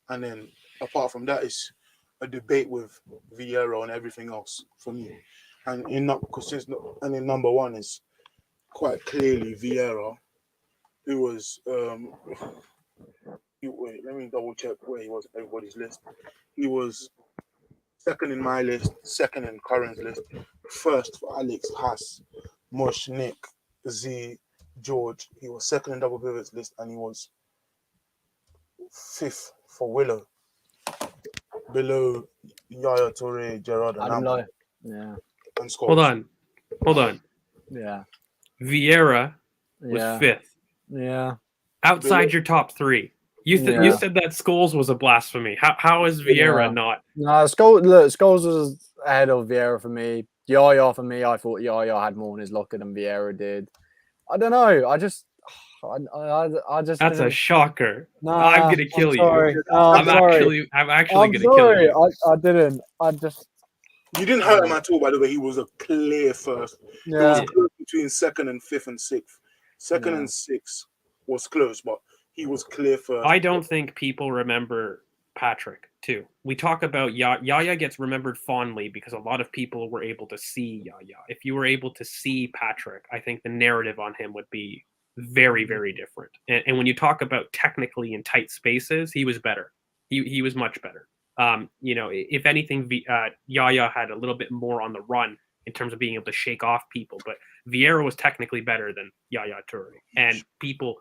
Speaker 1: And then apart from that, it's a debate with Vieira and everything else for me. And in number one is quite clearly Vieira, who was wait, let me double check where he was on everybody's list. He was second in my list, second in Curran's list, first for Alex, Haas, Mush, Nick, Z, George. He was second in double pivots list, and he was fifth for Willow, below Yaya Toure, Gerrard, and Amber.
Speaker 4: Yeah.
Speaker 1: And Scholes.
Speaker 3: Hold on.
Speaker 4: Yeah.
Speaker 3: Vieira was fifth.
Speaker 4: Yeah.
Speaker 3: Outside your top three. You said that Scholes was a blasphemy. How is Vieira not?
Speaker 4: No, Scholes was ahead of Vieira for me. Yaya for me, I thought Yaya had more in his locker than Vieira did. I don't know. I just.
Speaker 3: That's a shocker.
Speaker 4: No,
Speaker 3: I'm gonna kill you.
Speaker 4: I'm sorry.
Speaker 3: I'm actually gonna kill you.
Speaker 4: I didn't.
Speaker 1: You didn't hurt him at all, by the way. He was a clear first.
Speaker 4: Yeah.
Speaker 1: It was close between second and fifth and sixth. Second and sixth was close, but he was clear first.
Speaker 3: I don't think people remember Patrick, too. We talk about Yaya gets remembered fondly because a lot of people were able to see Yaya. If you were able to see Patrick, I think the narrative on him would be very, very different. And when you talk about technically in tight spaces, he was better. He was much better. If anything, Yaya had a little bit more on the run in terms of being able to shake off people, but Vieira was technically better than Yaya Toure, and people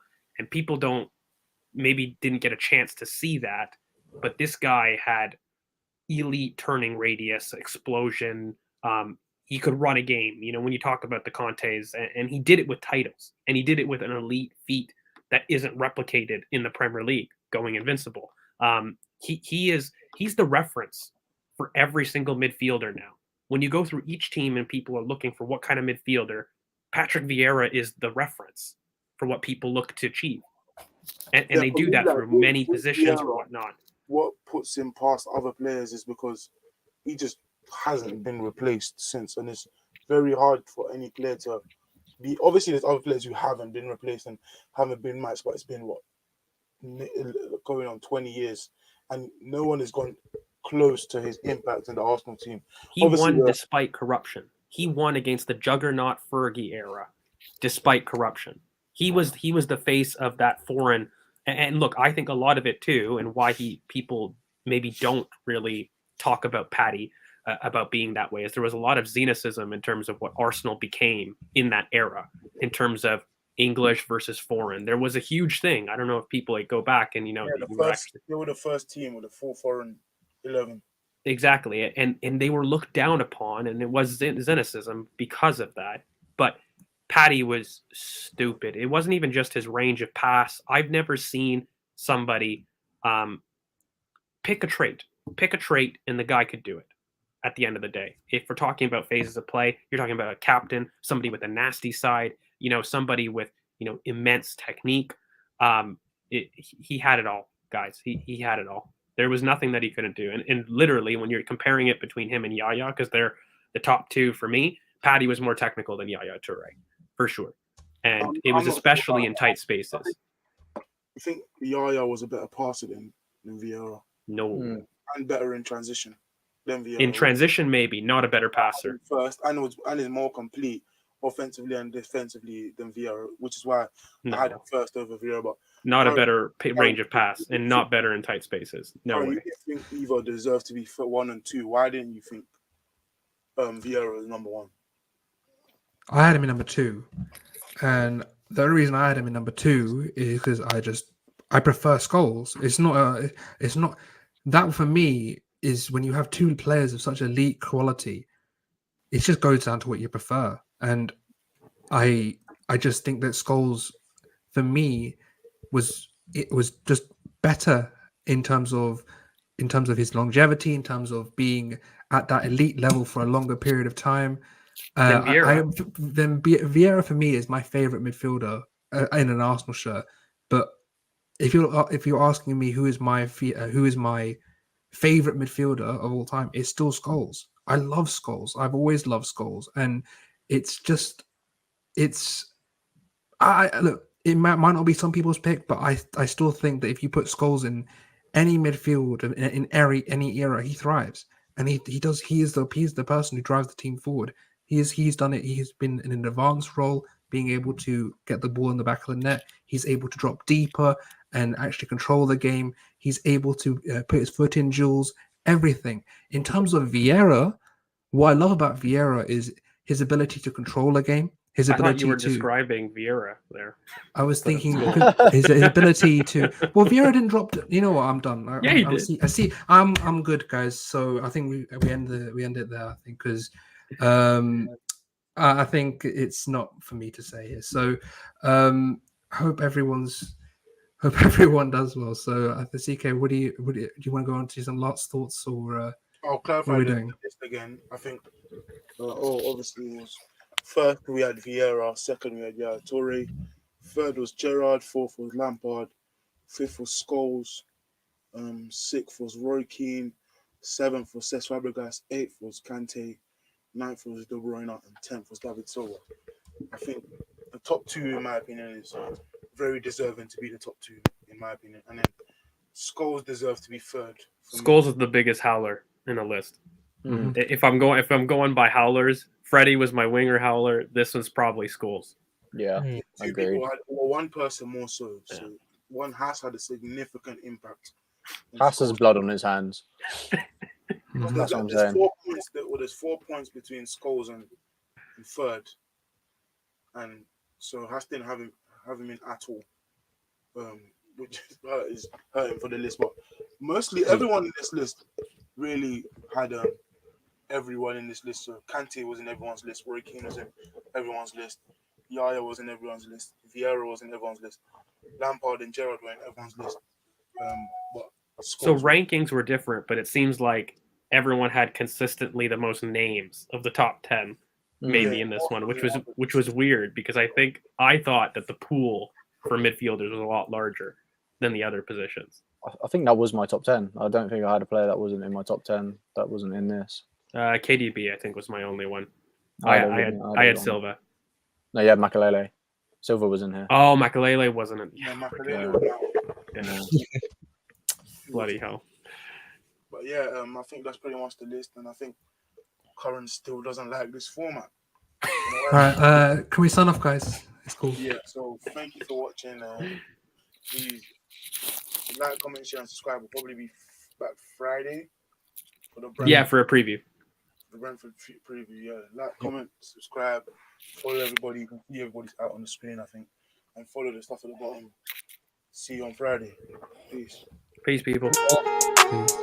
Speaker 3: didn't get a chance to see that, but this guy had elite turning radius, explosion. He could run a game. When you talk about the Contes, and he did it with titles, and he did it with an elite feat that isn't replicated in the Premier League, going invincible. He's the reference for every single midfielder now. When you go through each team and people are looking for what kind of midfielder, Patrick Vieira is the reference for what people look to achieve. And they do that through many positions or whatnot.
Speaker 1: What puts him past other players is because he just hasn't been replaced since. And it's very hard for any player to be. Obviously, there's other players who haven't been replaced and haven't been matched, but it's been going on 20 years. And no one has gone close to his impact in the Arsenal team.
Speaker 3: He won despite corruption. He won against the juggernaut Fergie era, despite corruption. He was the face of that foreign. And look, I think a lot of it too, and why people maybe don't really talk about Paddy about being that way, is there was a lot of xenocism in terms of what Arsenal became in that era, in terms of English versus foreign. There was a huge thing. I don't know if people go back and
Speaker 1: they were the first team with a full foreign 11.
Speaker 3: Exactly, and they were looked down upon, and it was xenocism because of that. But Paddy was stupid. It wasn't even just his range of pass. I've never seen somebody pick a trait, and the guy could do it at the end of the day. If we're talking about phases of play, you're talking about a captain, somebody with a nasty side, somebody with, immense technique. He had it all, guys. He had it all. There was nothing that he couldn't do. And literally, when you're comparing it between him and Yaya, because they're the top two for me, Paddy was more technical than Yaya Toure, for sure. And it was especially in tight spaces.
Speaker 1: I think Yaya was a better passer than Vieira.
Speaker 3: No.
Speaker 1: And better in transition than Vieira.
Speaker 3: In transition, maybe. Not a better passer.
Speaker 1: First, and is more complete offensively and defensively than Vieira, which is why I had him first over Vieira. But
Speaker 3: not a better range of pass, and not better in tight spaces. No way.
Speaker 1: You think either deserves to be 1 and 2. Why didn't you think Vieira is number 1?
Speaker 2: I had him in number 2, and the only reason I had him in number 2 is because I prefer Scholes. It's not that for me is when you have two players of such elite quality, it just goes down to what you prefer. And I just think that Scholes, for me, was just better in terms of in terms of his longevity, in terms of being at that elite level for a longer period of time.
Speaker 3: Then Vieira.
Speaker 2: Vieira for me is my favorite midfielder in an Arsenal shirt. But if you're asking me who is my favorite midfielder of all time, it's still Scholes. I love Scholes. I've always loved Scholes, and look. It might not be some people's pick, but I still think that if you put Scholes in any midfield in any era, he thrives, and he is the person who drives the team forward. He's done it. He's been in an advanced role, being able to get the ball in the back of the net. He's able to drop deeper and actually control the game. He's able to put his foot in duels, everything. In terms of Vieira, what I love about Vieira is his ability to control a game. His ability
Speaker 3: I thought you were describing Vieira there.
Speaker 2: I was thinking his ability to. Well, Vieira didn't drop. You know what? I'm done.
Speaker 3: He did.
Speaker 2: I see. I'm good, guys. So I think we end it there. I think because I think it's not for me to say here. So hope everyone does well. So the CK, do you want to go on to some last thoughts or?
Speaker 1: I'll clarify the list again. I think obviously it was first we had Vieira, second we had Yaya Toure, third was Gerrard, fourth was Lampard, fifth was Scholes, sixth was Roy Keane, seventh was Cesc Fabregas, eighth was Kante, ninth was De Bruyne, and 10th was David Silva. I think the top two, in my opinion, is very deserving to be the top two, in my opinion. And then Scholes deserves to be third.
Speaker 3: Scholes is the biggest howler in the list. Mm-hmm. If I'm going by howlers, Freddie was my winger howler. This one's probably Scholes.
Speaker 4: Yeah,
Speaker 1: two people had, or one person more so. So one has had a significant impact.
Speaker 4: Haas has blood on his hands.
Speaker 1: That's
Speaker 4: what I'm saying.
Speaker 1: There's 4 points between Scholes and third, and so Haas didn't have him in at all, which is hurting for the list. But mostly everyone in this list really had everyone in this list. So Kante was in everyone's list. Roy Keane was in everyone's list. Yaya was in everyone's list. Vieira was in everyone's list. Lampard and Gerrard were in everyone's list.
Speaker 3: So rankings were different, but it seems like everyone had consistently the most names of the top 10, maybe in this one, which was weird because I thought that the pool for midfielders was a lot larger than the other positions.
Speaker 4: I think that was my top 10. I don't think I had a player that wasn't in my top 10 that wasn't in this.
Speaker 3: KDB, I think, was my only one. I had Silva.
Speaker 4: No, you had Makelele. Silva was in here.
Speaker 3: Oh, Makelele wasn't in.
Speaker 1: Yeah, Makelele.
Speaker 3: Yeah. Bloody hell.
Speaker 1: But yeah, I think that's pretty much the list, and I think Curran still doesn't like this format.
Speaker 2: All right, can we sign off, guys? It's cool.
Speaker 1: Yeah, so thank you for watching. Please like, comment, share, and subscribe. We'll probably be back Friday for the Brentford.
Speaker 3: For a preview.
Speaker 1: The Brentford preview. Yeah, like, comment, subscribe, follow everybody. You can see everybody's out on the screen, I think, and follow the stuff at the bottom. See you on Friday. Peace.
Speaker 3: Peace, people.
Speaker 2: Peace.